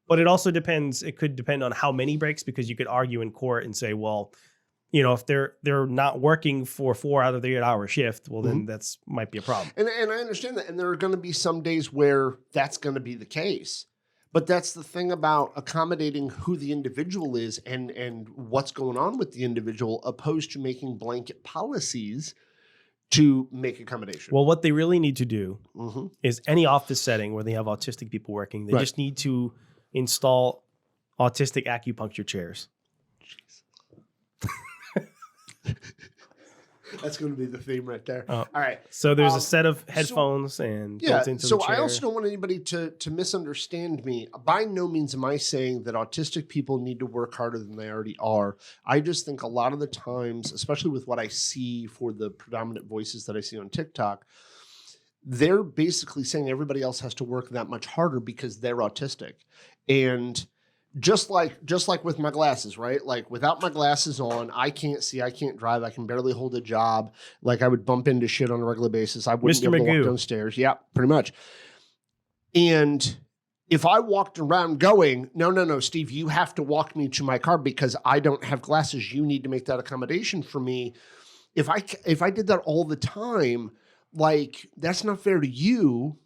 But it also depends. It could depend on how many breaks, because you could argue in court and say, well, if they're not working for 4 out of the 8 hour shift, well, then that's might be a problem. And I understand that. And there are going to be some days where that's going to be the case. But that's the thing about accommodating who the individual is and what's going on with the individual, opposed to making blanket policies to make accommodation. Well, what they really need to do Mm-hmm. is any office setting where they have autistic people working, they Right. just need to install autistic acupuncture chairs. That's going to be the theme right there. Oh. All right. So there's a set of headphones Yeah. built into So the chair. I also don't want anybody to misunderstand me. By no means am I saying that autistic people need to work harder than they already are. I just think a lot of the times, especially with what I see for the predominant voices that I see on TikTok, they're basically saying everybody else has to work that much harder because they're autistic. And just like with my glasses, right? Like without my glasses on, I can't see, I can't drive, I can barely hold a job. Like I would bump into shit on a regular basis. I wouldn't Mr. be able to Magoo. walk downstairs. Yeah, pretty much. And if I walked around going, no, Steve, you have to walk me to my car because I don't have glasses. You need to make that accommodation for me. If I did that all the time, like that's not fair to you.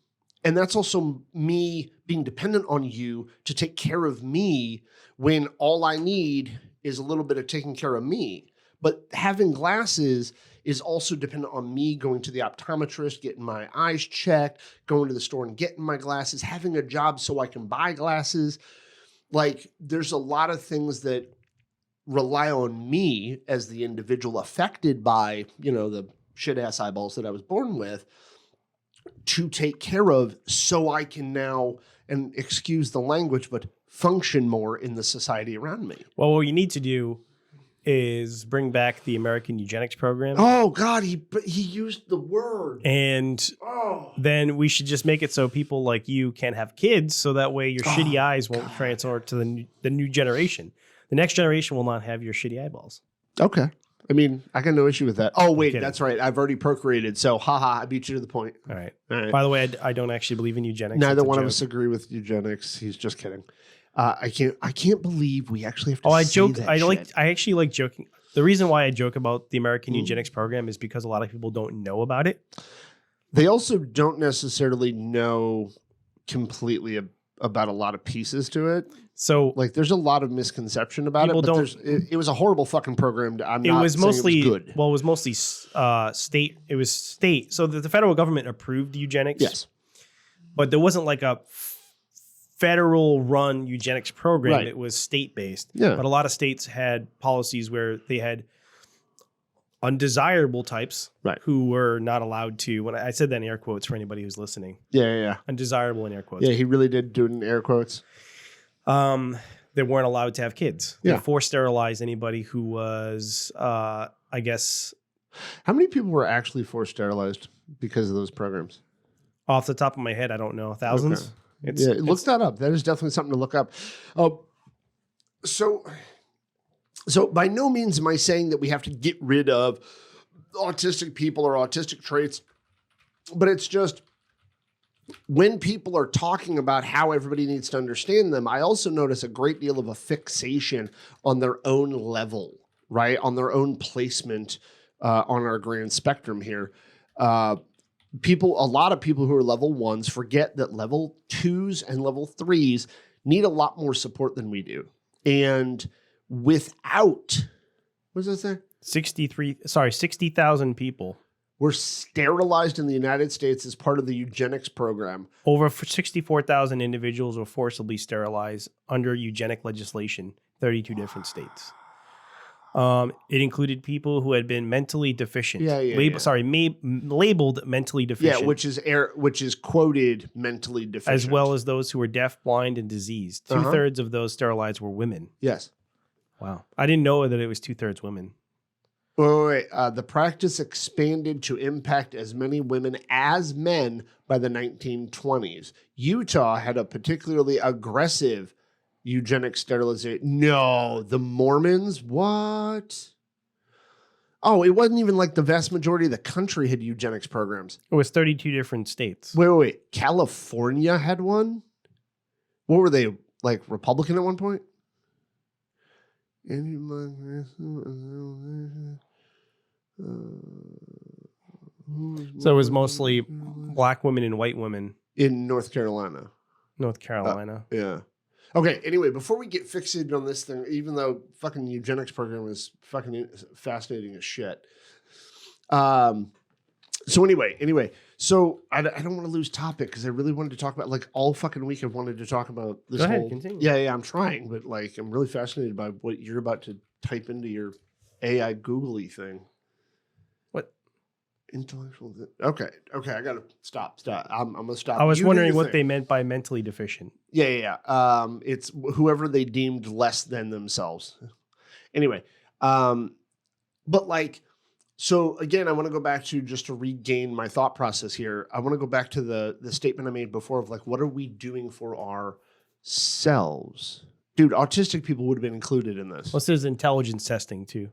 And that's also me being dependent on you to take care of me when all I need is a little bit of taking care of me. But having glasses is also dependent on me going to the optometrist, getting my eyes checked, going to the store and getting my glasses, having a job so I can buy glasses. Like there's a lot of things that rely on me as the individual affected by, the shit ass eyeballs that I was born with, to take care of so I can now, and excuse the language, but function more in the society around me. Well, what you need to do is bring back the American Eugenics Program. Oh God, he used the word. And then we should just make it so people like you can't have kids, so that way your shitty eyes won't transfer to the new generation. The next generation will not have your shitty eyeballs. Okay. I mean, I got no issue with that. Oh, wait, kidding. that's right. I've already procreated. So, haha, I beat you to the point. All right. All right. By the way, I don't actually believe in eugenics. Neither It's a one of joke. us agree with eugenics. He's just kidding. I can't believe we actually have to I say joke. that I shit. actually like joking. The reason why I joke about the American Eugenics Program is because a lot of people don't know about it. They also don't necessarily know completely about a lot of pieces to it. So Like, there's a lot of misconception about People it. But don't- it was a horrible fucking program. I'm it not was saying mostly it was good. Well, it was mostly state. It was state. So the federal government approved eugenics. Yes. But there wasn't like a federal run eugenics program. Right. It was state based. Yeah. But a lot of states had policies where they had undesirable types Right. who were not allowed to. When I said that in air quotes for anybody who's listening, Yeah. undesirable in air quotes. Yeah, he really did do it in air quotes. They weren't allowed to have kids. Yeah. They forced sterilized anybody who was, I guess, How many people were actually forced sterilized because of those programs? off the top of my head, I don't know, thousands. Okay. Look that up. That is definitely something to look up. So by no means am I saying that we have to get rid of autistic people or autistic traits, but it's just when people are talking about how everybody needs to understand them, I also notice a great deal of a fixation on their own level, right? On their own placement on our grand spectrum here. A lot of people who are level ones forget that level twos and level threes need a lot more support than we do. And without, what does that say? 60,000 people. Were sterilized in the United States as part of the eugenics program. Over 64,000 individuals were forcibly sterilized under eugenic legislation, 32 different states. It included people who had been mentally deficient. Labeled mentally deficient. Yeah, which is quoted mentally deficient. As well as those who were deaf, blind, and diseased. 2/3 of those sterilized were women. Yes. Wow. I didn't know that it was 2/3 women. Wait. The practice expanded to impact as many women as men by the 1920s. Utah had a particularly aggressive eugenic sterilization. No, the Mormons? What? Oh, it wasn't even like the vast majority of the country had eugenics programs. It was 32 different states. Wait. California had one? What were they, like Republican at one point? So it was mostly black women and white women. In North Carolina. North Carolina. Yeah. Okay, anyway, before we get fixated on this thing, even though fucking eugenics program is fucking fascinating as shit, So anyway, so I don't want to lose topic because I really wanted to talk about like all fucking week. I've wanted to talk about this Go ahead, whole. continue. Yeah, I'm trying, but like I'm really fascinated by what you're about to type into your AI googly thing. What? Intellectual. Okay. I gotta stop. I'm gonna stop. I was You do wondering your what thing. they meant by mentally deficient. Yeah. It's whoever they deemed less than themselves. Anyway, but like, so again, I want to go back to just to regain my thought process here. I want to go back to the statement I made before of like, what are we doing for ourselves? Dude, autistic people would have been included in this. Plus, there's intelligence testing too.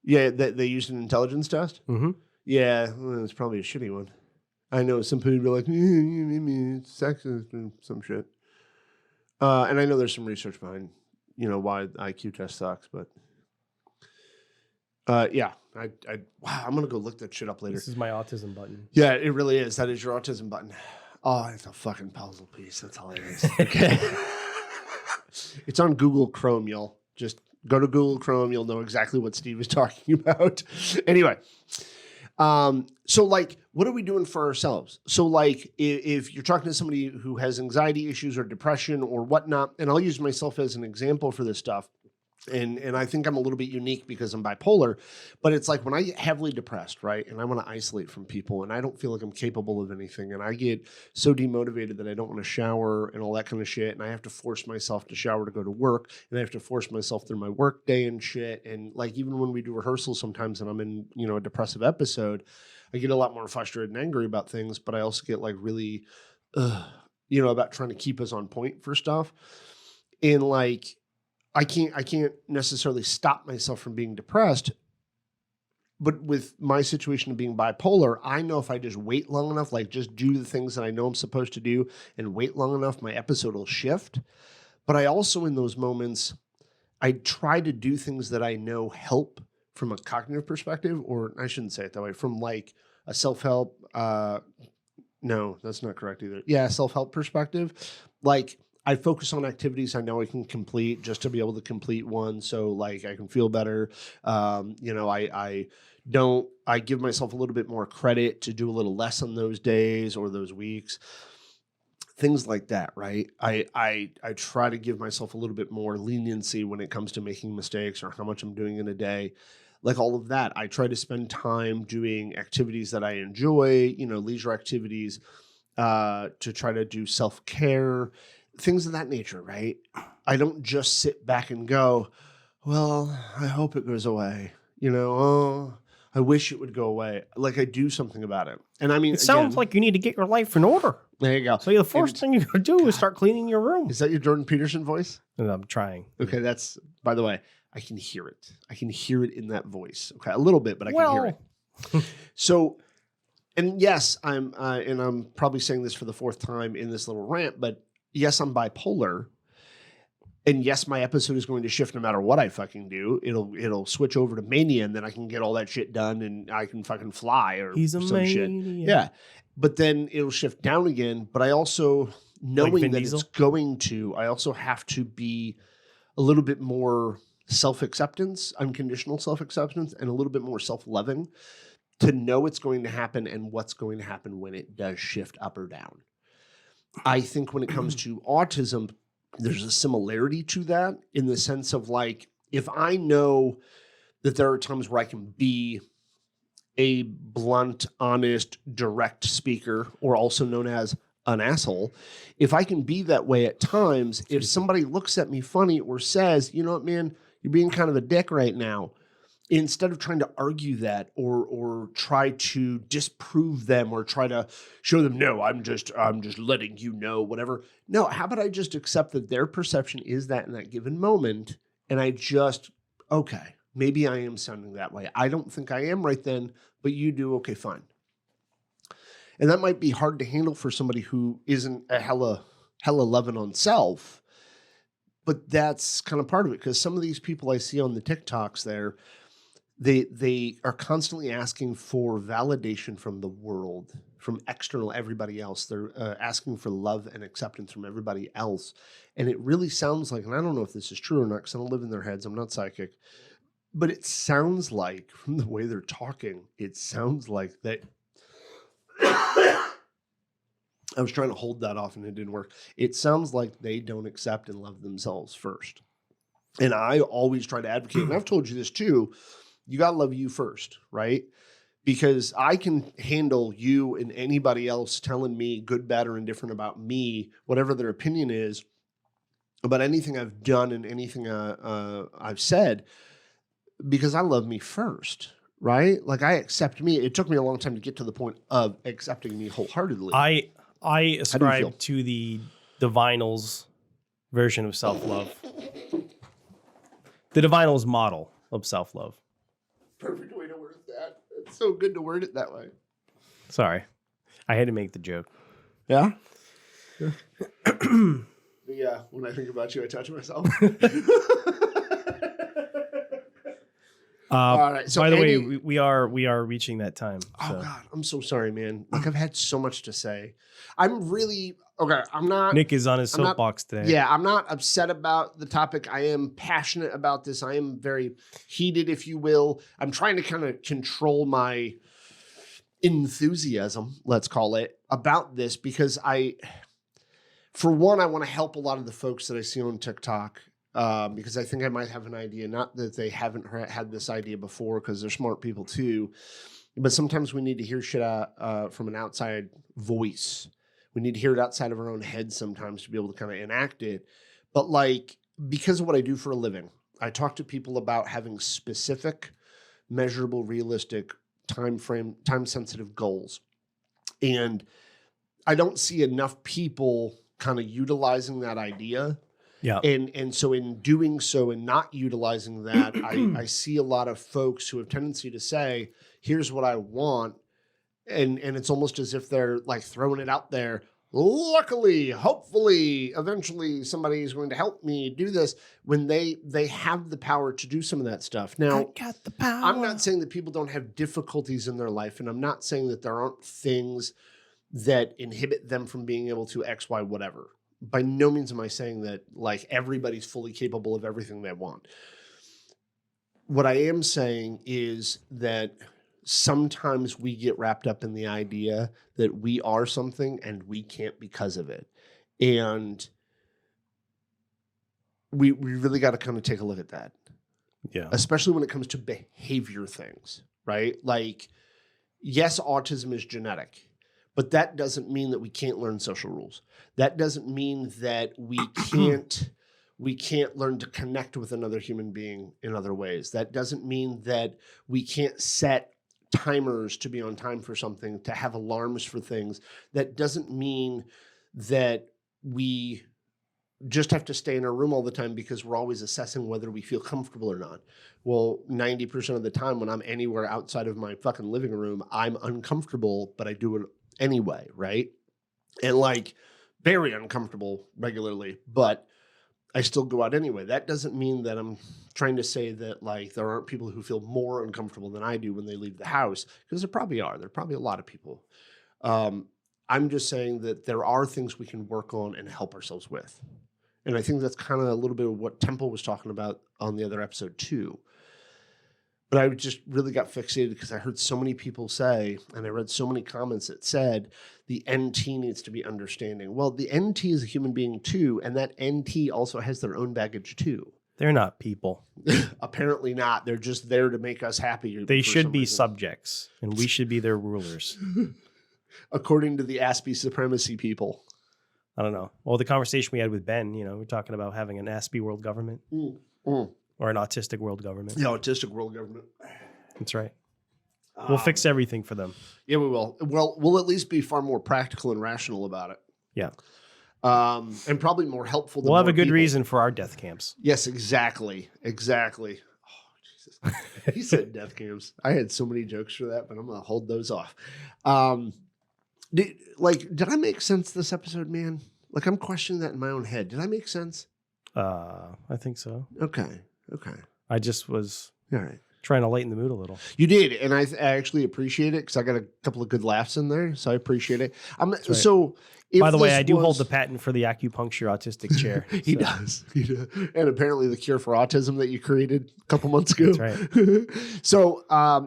Yeah, they used an intelligence test. Mm-hmm. Yeah, well, it's probably a shitty one. I know some people would be like, it's sexist and some shit. And I know there's some research behind, why the IQ test sucks, but yeah, wow, I'm gonna go look that shit up later. This is my autism button. Yeah, it really is. That is your autism button. Oh, it's a fucking puzzle piece. That's hilarious. Okay. It's on Google Chrome, y'all. Just go to Google Chrome. You'll know exactly what Steve is talking about. Anyway. So like, what are we doing for ourselves? So like, if you're talking to somebody who has anxiety issues or depression or whatnot, and I'll use myself as an example for this stuff. And I think I'm a little bit unique because I'm bipolar, but it's like when I get heavily depressed, right? And I want to isolate from people and I don't feel like I'm capable of anything. And I get so demotivated that I don't want to shower and all that kind of shit. And I have to force myself to shower to go to work. And I have to force myself through my work day and shit. And like, even when we do rehearsals sometimes and I'm in, a depressive episode, I get a lot more frustrated and angry about things, but I also get like really, about trying to keep us on point for stuff. And like, I can't necessarily stop myself from being depressed, but with my situation of being bipolar, I know if I just wait long enough, like just do the things that I know I'm supposed to do and wait long enough, my episode will shift. But I also, in those moments, I try to do things that I know help from a cognitive perspective, or I shouldn't say it that way, from like a self-help, no, that's not correct either. Yeah, self-help perspective. Like, I focus on activities I know I can complete just to be able to complete one. So like I can feel better. I give myself a little bit more credit to do a little less on those days or those weeks, things like that. Right. I try to give myself a little bit more leniency when it comes to making mistakes or how much I'm doing in a day. Like all of that. I try to spend time doing activities that I enjoy, leisure activities, to try to do self-care, things of that nature, right? I don't just sit back and go, well, I hope it goes away. I wish it would go away. Like I do something about it. And I mean, it sounds like you need to get your life in order. There you go. So the first thing you gotta do is start cleaning your room. Is that your Jordan Peterson voice? And I'm trying. Okay, that's, by the way, I can hear it. I can hear it in that voice. Okay, a little bit, but I can hear it. So, and yes, I'm probably saying this for the fourth time in this little rant, but yes, I'm bipolar. And yes, my episode is going to shift no matter what I fucking do. It'll switch over to mania and then I can get all that shit done and I can fucking fly or He's a some maniac. shit. Yeah. But then it'll shift down again. But I also, knowing that Diesel? it's going to, I also have to be a little bit more self-acceptance, unconditional self-acceptance, and a little bit more self-loving to know it's going to happen and what's going to happen when it does shift up or down. I think when it comes to autism, there's a similarity to that in the sense of like, if I know that there are times where I can be a blunt, honest, direct speaker, or also known as an asshole, if I can be that way at times, if somebody looks at me funny or says, you know what, man, you're being kind of a dick right now, instead of trying to argue that or try to disprove them or try to show them, no, I'm just letting you know, whatever. No, how about I just accept that their perception is that in that given moment, and I just, okay, maybe I am sounding that way. I don't think I am right then, but you do. Okay, fine. And that might be hard to handle for somebody who isn't a hella loving on self, but that's kind of part of it because some of these people I see on the TikToks there, they are constantly asking for validation from the world, from external everybody else. They're asking for love and acceptance from everybody else. And it really sounds like, and I don't know if this is true or not because I don't live in their heads, I'm not psychic, but it sounds like from the way they're talking, it sounds like that I was trying to hold that off and it didn't work. It sounds like they don't accept and love themselves first. And I always try to advocate, and I've told you this too, you got to love you first, right? Because I can handle you and anybody else telling me good, bad, or indifferent about me, whatever their opinion is, about anything I've done and anything I've said, because I love me first, right? Like I accept me. It took me a long time to get to the point of accepting me wholeheartedly. I ascribe to the Divinals version of self-love. The Divinals model of self-love. Perfect way to word that. It's so good to word it that way. Sorry. I had to make the joke. Yeah? Yeah, when I think about you, I touch myself. All right. So by the way, we are reaching that time. Oh so. God, I'm so sorry, man. Like I've had so much to say. I'm really okay. I'm not. Nick is on his soapbox today. Yeah, I'm not upset about the topic. I am passionate about this. I am very heated, if you will. I'm trying to kind of control my enthusiasm, let's call it, about this because for one, I want to help a lot of the folks that I see on TikTok. Because I think I might have an idea, not that they haven't had this idea before, because they're smart people too, but sometimes we need to hear shit from an outside voice. We need to hear it outside of our own head sometimes to be able to kind of enact it. But like, because of what I do for a living, I talk to people about having specific, measurable, realistic, time-sensitive goals. And I don't see enough people kind of utilizing that idea. Yeah. And so in doing so and not utilizing that, I see a lot of folks who have tendency to say, here's what I want. And it's almost as if they're like throwing it out there. Luckily, hopefully, eventually somebody is going to help me do this when they have the power to do some of that stuff. Now, I got the power. I'm not saying that people don't have difficulties in their life. And I'm not saying that there aren't things that inhibit them from being able to X, Y, whatever. By no means am I saying that like everybody's fully capable of everything they want. What I am saying is that sometimes we get wrapped up in the idea that we are something and we can't because of it. And we really got to kind of take a look at that. Yeah. Especially when it comes to behavior things, right? Like, yes, autism is genetic. But that doesn't mean that we can't learn social rules. That doesn't mean that we can't learn to connect with another human being in other ways. That doesn't mean that we can't set timers to be on time for something, to have alarms for things. That doesn't mean that we just have to stay in our room all the time because we're always assessing whether we feel comfortable or not. Well, 90% of the time when I'm anywhere outside of my fucking living room, I'm uncomfortable, but I do it anyway, right? And like very uncomfortable regularly, but I still go out anyway. That doesn't mean that I'm trying to say that like there aren't people who feel more uncomfortable than I do when they leave the house, because there probably are. There are probably a lot of people. I'm just saying that there are things we can work on and help ourselves with. And I think that's kind of a little bit of what Temple was talking about on the other episode too. But I just really got fixated because I heard so many people say, and I read so many comments that said, the NT needs to be understanding. Well, the NT is a human being too, and that NT also has their own baggage too. They're not people. Apparently not. They're just there to make us happy. They should be subjects, and we should be their rulers. According to the Aspie supremacy people. I don't know. Well, the conversation we had with Ben, we're talking about having an Aspie world government. Or an autistic world government. Yeah, autistic world government. That's right. We'll fix everything for them. Yeah, we will. Well, we'll at least be far more practical and rational about it. Yeah. And probably more helpful. We'll have a good reason for our death camps. Yes, exactly. Exactly. Oh, Jesus. He said death camps. I had so many jokes for that, but I'm going to hold those off. Did I make sense this episode, man? Like, I'm questioning that in my own head. Did I make sense? I think so. Okay. I just was all right. Trying to lighten the mood a little. You did, and I actually appreciate it because I got a couple of good laughs in there, so I appreciate it. Right. So, by the way, I do hold the patent for the acupuncture autistic chair. He does. And apparently the cure for autism that you created a couple months ago. That's right. So,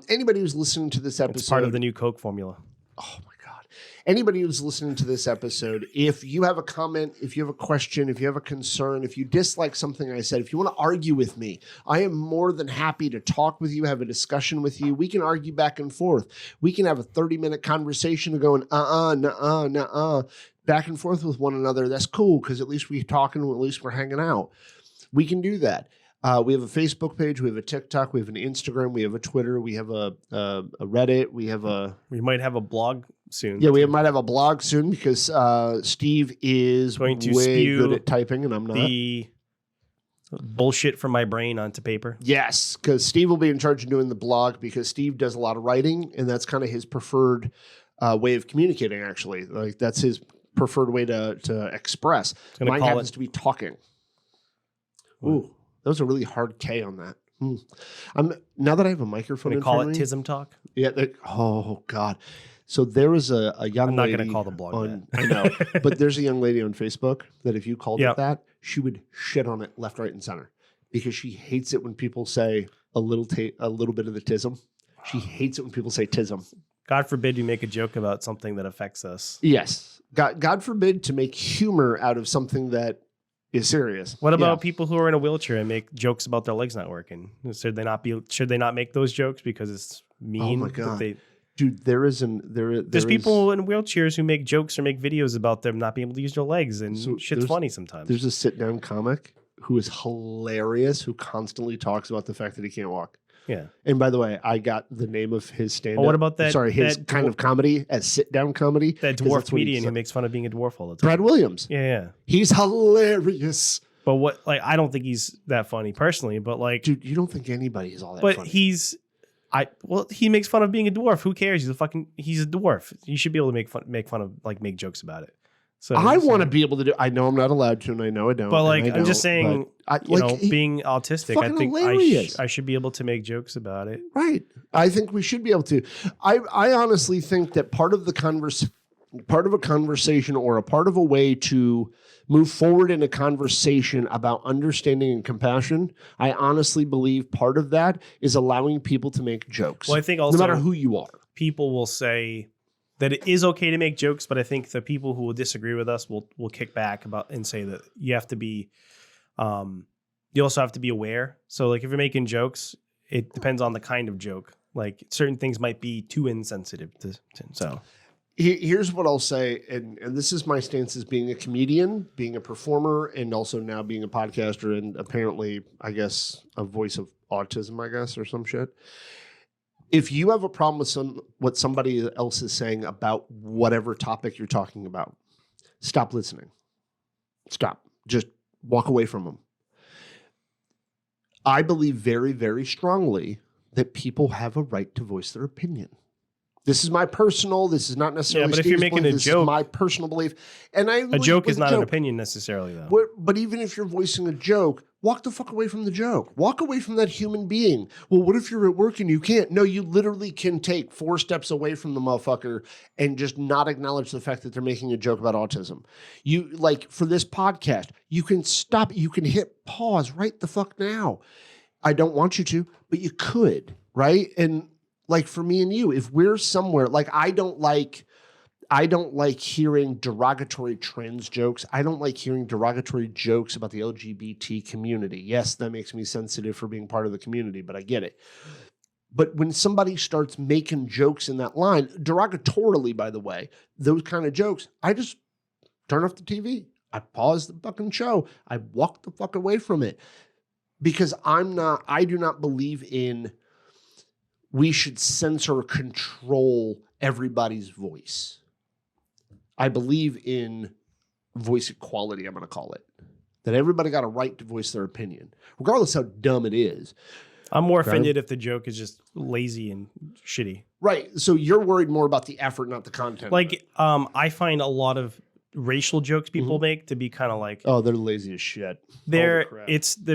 anybody who's listening to this episode, it's part of the new Coke formula. Oh my God! anybody who's listening to this episode, if you have a comment, if you have a question, if you have a concern, if you dislike something I said, if you want to argue with me, I am more than happy to talk with you, have a discussion with you. We can argue back and forth. We can have a 30-minute conversation of going, nuh-uh, back and forth with one another. That's cool because at least we're talking, at least we're hanging out. We can do that. We have a Facebook page, we have a TikTok, we have an Instagram, we have a Twitter, we have a Reddit, we might have a blog soon. Yeah, might have a blog soon because Steve is going to way good at typing and I'm not. The bullshit from my brain onto paper. Yes, because Steve will be in charge of doing the blog because Steve does a lot of writing and that's kind of his preferred way of communicating, actually. Like that's his preferred way to express. Mine happens to be talking. Ooh. That was a really hard K on that. Now that I have a microphone in front of me. Call it Tism Talk? Yeah. Oh, God. So there was a young lady. I'm not going to call the blog that. I know. But there's a young lady on Facebook that if you called it that, she would shit on it left, right, and center. Because she hates it when people say a little bit of the tism. She hates it when people say tism. God forbid you make a joke about something that affects us. Yes. God forbid to make humor out of something that is serious. What about people who are in a wheelchair and make jokes about their legs not working? Should they not make those jokes because it's mean? Oh my God. Dude, there's people in wheelchairs who make jokes or make videos about them not being able to use their legs, and shit's funny sometimes. There's a sit-down comic who is hilarious, who constantly talks about the fact that he can't walk. Yeah. And by the way, I got the name of his stand-up. Oh, what about that? Sorry, his kind of comedy as sit-down comedy. That dwarf comedian who makes fun of being a dwarf all the time. Brad Williams. Yeah. He's hilarious. But I don't think he's that funny personally, but like... Dude, you don't think anybody is all that funny. But he makes fun of being a dwarf. Who cares? He's a dwarf. You should be able to make fun of, like, make jokes about it. So I want to be able to do. I know I'm not allowed to, and I know I don't. But like, I'm just saying, being autistic, I think I should be able to make jokes about it. Right. I think we should be able to. I honestly think that part of a conversation or a part of a way to move forward in a conversation about understanding and compassion, I honestly believe part of that is allowing people to make jokes. Well, I think also no matter who you are, people will say that it is okay to make jokes, but I think the people who will disagree with us will kick back and say that you have to be, you also have to be aware. So like if you're making jokes, it depends on the kind of joke. Like certain things might be too insensitive so. Here's what I'll say, and this is my stance as being a comedian, being a performer, and also now being a podcaster, and apparently, I guess, a voice of autism, I guess, or some shit. If you have a problem with what somebody else is saying about whatever topic you're talking about, stop listening. Stop. Just walk away from them. I believe very, very strongly that people have a right to voice their opinion. This is my personal. This is not necessarily. Yeah, but if you're making a joke, this is my personal belief, and a joke is not an opinion necessarily, though. But even if you're voicing a joke, walk the fuck away from the joke. Walk away from that human being. Well, what if you're at work and you can't? No, you literally can take 4 steps away from the motherfucker and just not acknowledge the fact that they're making a joke about autism. You like for this podcast, you can stop. You can hit pause right the fuck now. I don't want you to, but you could, right? And like for me and you, if we're somewhere, like I don't like hearing derogatory trans jokes. I don't like hearing derogatory jokes about the LGBT community. Yes, that makes me sensitive for being part of the community, but I get it. But when somebody starts making jokes in that line, derogatorily, by the way, those kind of jokes, I just turn off the TV. I pause the fucking show. I walk the fuck away from it because I do not believe in we should censor or control everybody's voice. I believe in voice equality, I'm going to call it. That everybody got a right to voice their opinion, regardless how dumb it is. I'm more offended if the joke is just lazy and shitty. Right. So you're worried more about the effort, not the content. Like, I find a lot of racial jokes people make to be kind of like, oh, they're lazy as shit. They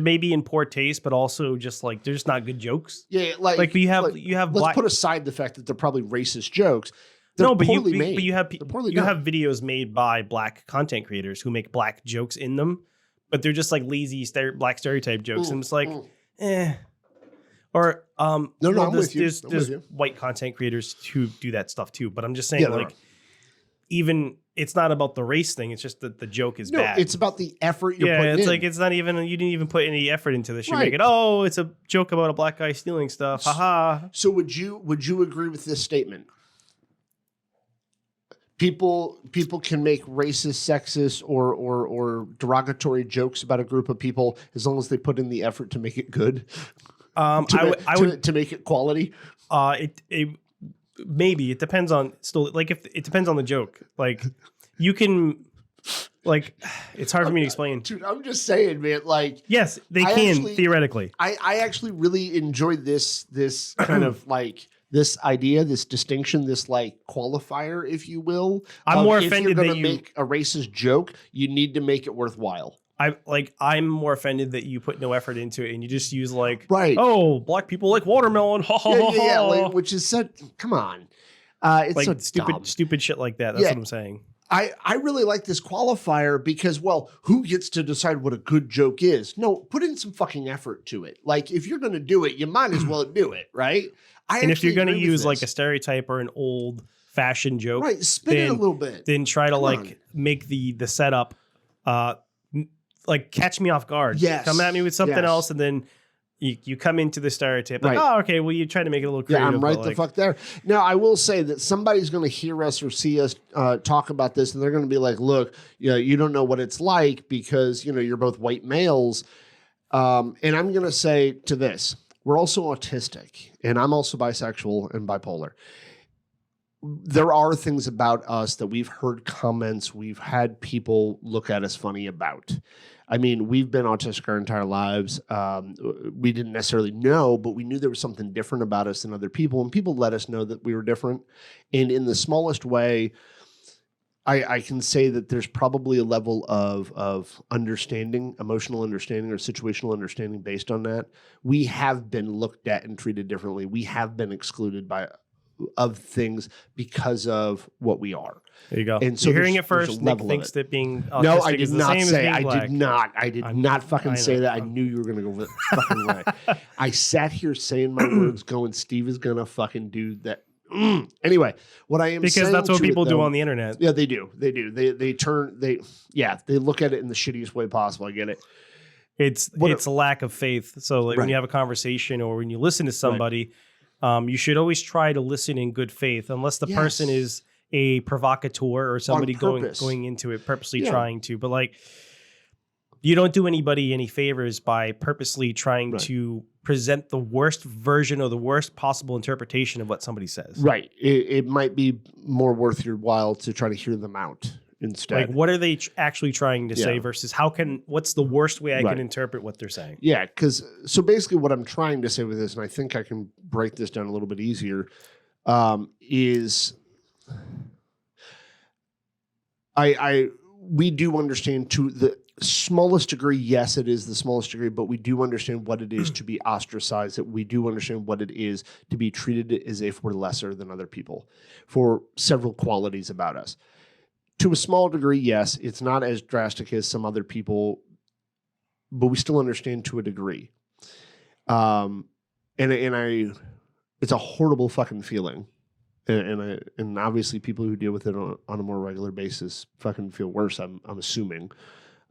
may be in poor taste, but also just like they're just not good jokes. Yeah, like you have let's put aside the fact that they're probably racist jokes. But you have videos made by black content creators who make black jokes in them, but they're just like lazy black stereotype jokes, and it's like, Or there's white content creators who do that stuff too. But I'm just saying, even it's not about the race thing. It's just that the joke is No, bad. it's about the effort you're yeah, putting it's in. like it's not even you didn't even put any effort into this. You Right. make it, oh, it's a joke about a black guy stealing stuff. Haha. So would you agree with this statement? People can make racist, sexist, or derogatory jokes about a group of people as long as they put in the effort to make it good. To make it quality. It maybe it depends on still like if it depends on the joke. Like you can like it's hard for me to explain. Dude, I'm just saying, man. Like yes, they I can actually- theoretically. I actually really enjoyed this kind of like this idea, this distinction, this like qualifier, if you will. I'm more if offended you're that going to you make a racist joke, you need to make it worthwhile. I'm more offended that you put no effort into it and you just use like Right. oh, black people like watermelon. Ha ha ha. Yeah, ha. like, which is such. Come on, it's Like so dumb. stupid shit like that. That's Yeah. what I'm saying. I really like this qualifier because, well, who gets to decide what a good joke is? No, put in some fucking effort to it. Like, if you're going to do it, you might as well do it, right? And if you're going to use like a stereotype or an old fashioned joke, right, spin it a little bit. then try to Come like on. make the setup, like catch me off guard. Yes. Come at me with something Yes. else, and then you come into the stereotype like, Right. oh, okay, well, you try to make it a little Yeah, creative. I'm right but, the like, fuck there. Now, I will say that somebody's going to hear us or see us talk about this, and they're going to be like, look, you don't know what it's like because, you're both white males. And I'm going to say to this, we're also autistic, and I'm also bisexual and bipolar. There are things about us that we've heard comments, we've had people look at us funny about. I mean, we've been autistic our entire lives. We didn't necessarily know, but we knew there was something different about us than other people, and people let us know that we were different. And in the smallest way, I can say that there's probably a level of understanding, emotional understanding or situational understanding based on that. We have been looked at and treated differently. We have been excluded of things because of what we are. There you go. And so you're hearing it there's a first. Nick level of thinks it. that being autistic No, I is did the not same as say. being I black. did not. I did not fucking I say know. that. I knew you were going to go with fucking way. I sat here saying my words, going, Steve is going to fucking do that. Anyway, what I am Because saying that's what to it, people do though- on the internet. Yeah, they do. They do. They look at it in the shittiest way possible. I get it. It's a lack of faith. So like when Right. you have a conversation or when you listen to somebody, you should always try to listen in good faith, unless the person Yes. is a provocateur or somebody purpose. going into it purposely Yeah. trying to. But like, you don't do anybody any favors by purposely trying Right. to present the worst version or the worst possible interpretation of what somebody says. Right. It might be more worth your while to try to hear them out instead. Like, what are they actually trying to say Yeah. versus what's the worst way I Right. can interpret what they're saying? Yeah, because so basically what I'm trying to say with this, and I think I can break this down a little bit easier, is we do understand to the smallest degree, yes, it is the smallest degree, but we do understand what it is to be ostracized, that we do understand what it is to be treated as if we're lesser than other people for several qualities about us. To a small degree, yes, it's not as drastic as some other people, but we still understand to a degree. It's a horrible fucking feeling. And obviously people who deal with it on a more regular basis fucking feel worse, I'm assuming.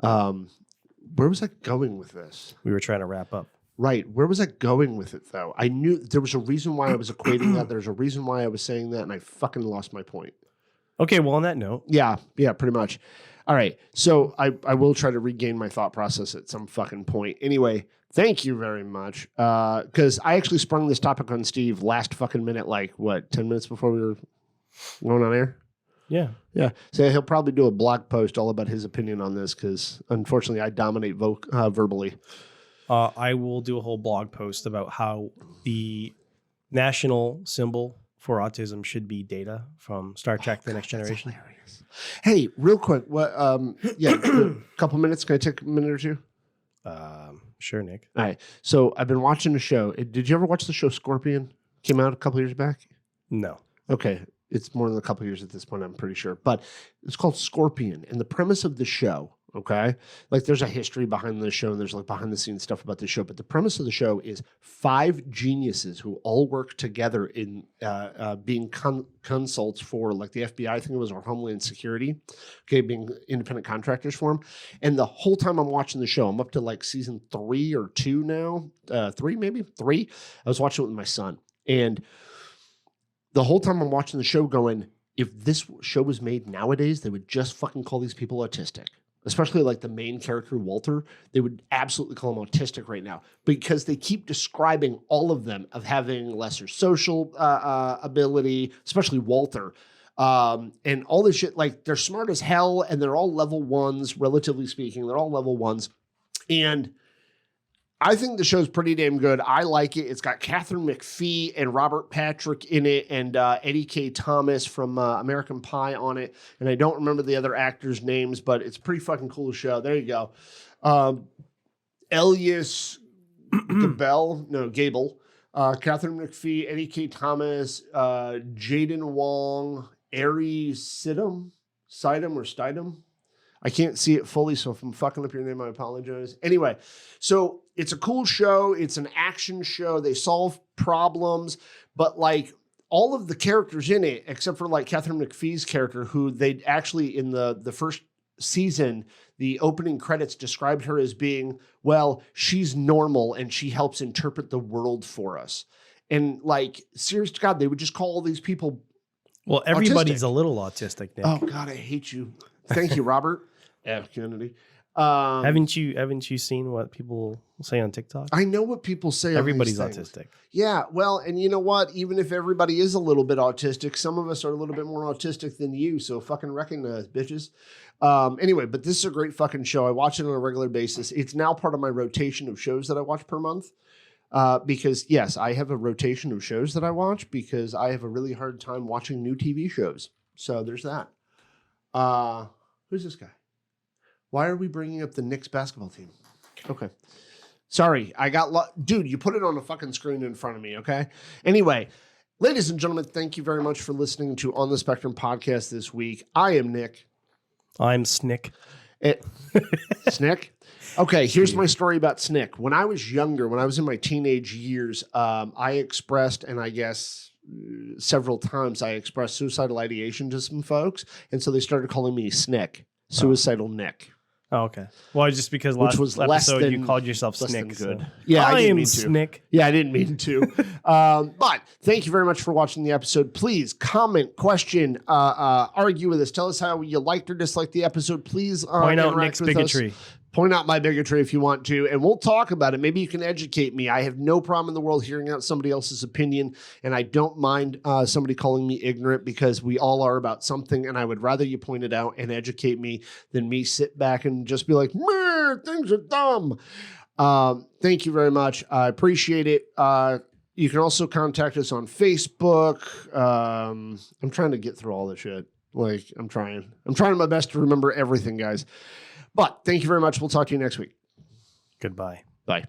Where was I going with this? We were trying to wrap up. Right. Where was I going with it, though? I knew there was a reason why I was equating that. There's a reason why I was saying that, and I fucking lost my point. Okay, well, on that note, Yeah, pretty much. All right. So I will try to regain my thought process at some fucking point. Anyway, thank you very much. Because I actually sprung this topic on Steve last fucking minute, 10 minutes before we were going on air? yeah. Yeah. So he'll probably do a blog post all about his opinion on this because unfortunately I dominate verbally. I will do a whole blog post about how the national symbol for autism should be data from Star Trek: The Next Generation. Hilarious. Hey, real quick, what? A couple minutes. Can I take a minute or two? Sure, Nick. All right. So I've been watching a show. Did you ever watch the show Scorpion? Came out a couple years back. No. Okay, it's more than a couple years at this point, I'm pretty sure. But it's called Scorpion, and the premise of the show, Okay. Like there's a history behind the show and there's like behind the scenes stuff about the show. But the premise of the show is 5 geniuses who all work together in being consults for like the FBI, I think it was, or Homeland Security. Okay. Being independent contractors for them. And the whole time I'm watching the show, I'm up to like season 3 or 2 now. 3, maybe 3. I was watching it with my son. And the whole time I'm watching the show going, if this show was made nowadays, they would just fucking call these people autistic. Especially like the main character, Walter, they would absolutely call him autistic right now because they keep describing all of them of having lesser social ability, especially Walter, and all this shit. Like they're smart as hell and they're all level 1s, relatively speaking. They're all level 1s. And I think the show's pretty damn good. I like it. It's got Catherine McPhee and Robert Patrick in it and Eddie K. Thomas from American Pie on it. And I don't remember the other actors' names, but it's a pretty fucking cool show. There you go. Elias Gable, Catherine McPhee, Eddie K. Thomas, Jaden Wong, Ari Sidham. I can't see it fully, so if I'm fucking up your name, I apologize. Anyway, so it's a cool show. It's an action show. They solve problems, but like all of the characters in it, except for like Catherine McPhee's character, who they actually in the first season, the opening credits described her as being, well, she's normal and she helps interpret the world for us. And like, serious to God, they would just call all these people. Well, everybody's a little autistic now. Oh God, I hate you. Thank you, Robert F. Kennedy. Haven't you seen what people say on TikTok? I know what people say. Everybody's on these things. autistic. Yeah, well, and you know what? Even if everybody is a little bit autistic, some of us are a little bit more autistic than you. So fucking recognize, bitches. Anyway, but this is a great fucking show. I watch it on a regular basis. It's now part of my rotation of shows that I watch per month. Because yes, I have a rotation of shows that I watch because I have a really hard time watching new TV shows. So there's that. Who's this guy? Why are we bringing up the Knicks basketball team? Okay. Sorry, I got... Dude, you put it on the fucking screen in front of me, okay? Anyway, ladies and gentlemen, thank you very much for listening to On the Spectrum podcast this week. I am Nick. I'm Snick. Snick? Okay, here's my story about Snick. When I was younger, when I was in my teenage years, I expressed, and I guess several times I expressed suicidal ideation to some folks, and so they started calling me Snick, Suicidal Nick. Oh, okay. Well, just because last episode you called yourself Snick. So. Yeah, I am Snick. Yeah, I didn't mean to. But thank you very much for watching the episode. Please comment, question, argue with us. Tell us how you liked or disliked the episode. Please point out Nick's bigotry. Point out my bigotry if you want to, and we'll talk about it. Maybe you can educate me. I have no problem in the world hearing out somebody else's opinion, and I don't mind somebody calling me ignorant because we all are about something, and I would rather you point it out and educate me than me sit back and just be like, things are dumb. Thank you very much. I appreciate it. You can also contact us on Facebook. I'm trying to get through all this shit. Like, I'm trying my best to remember everything, guys. But thank you very much. We'll talk to you next week. Goodbye. Bye.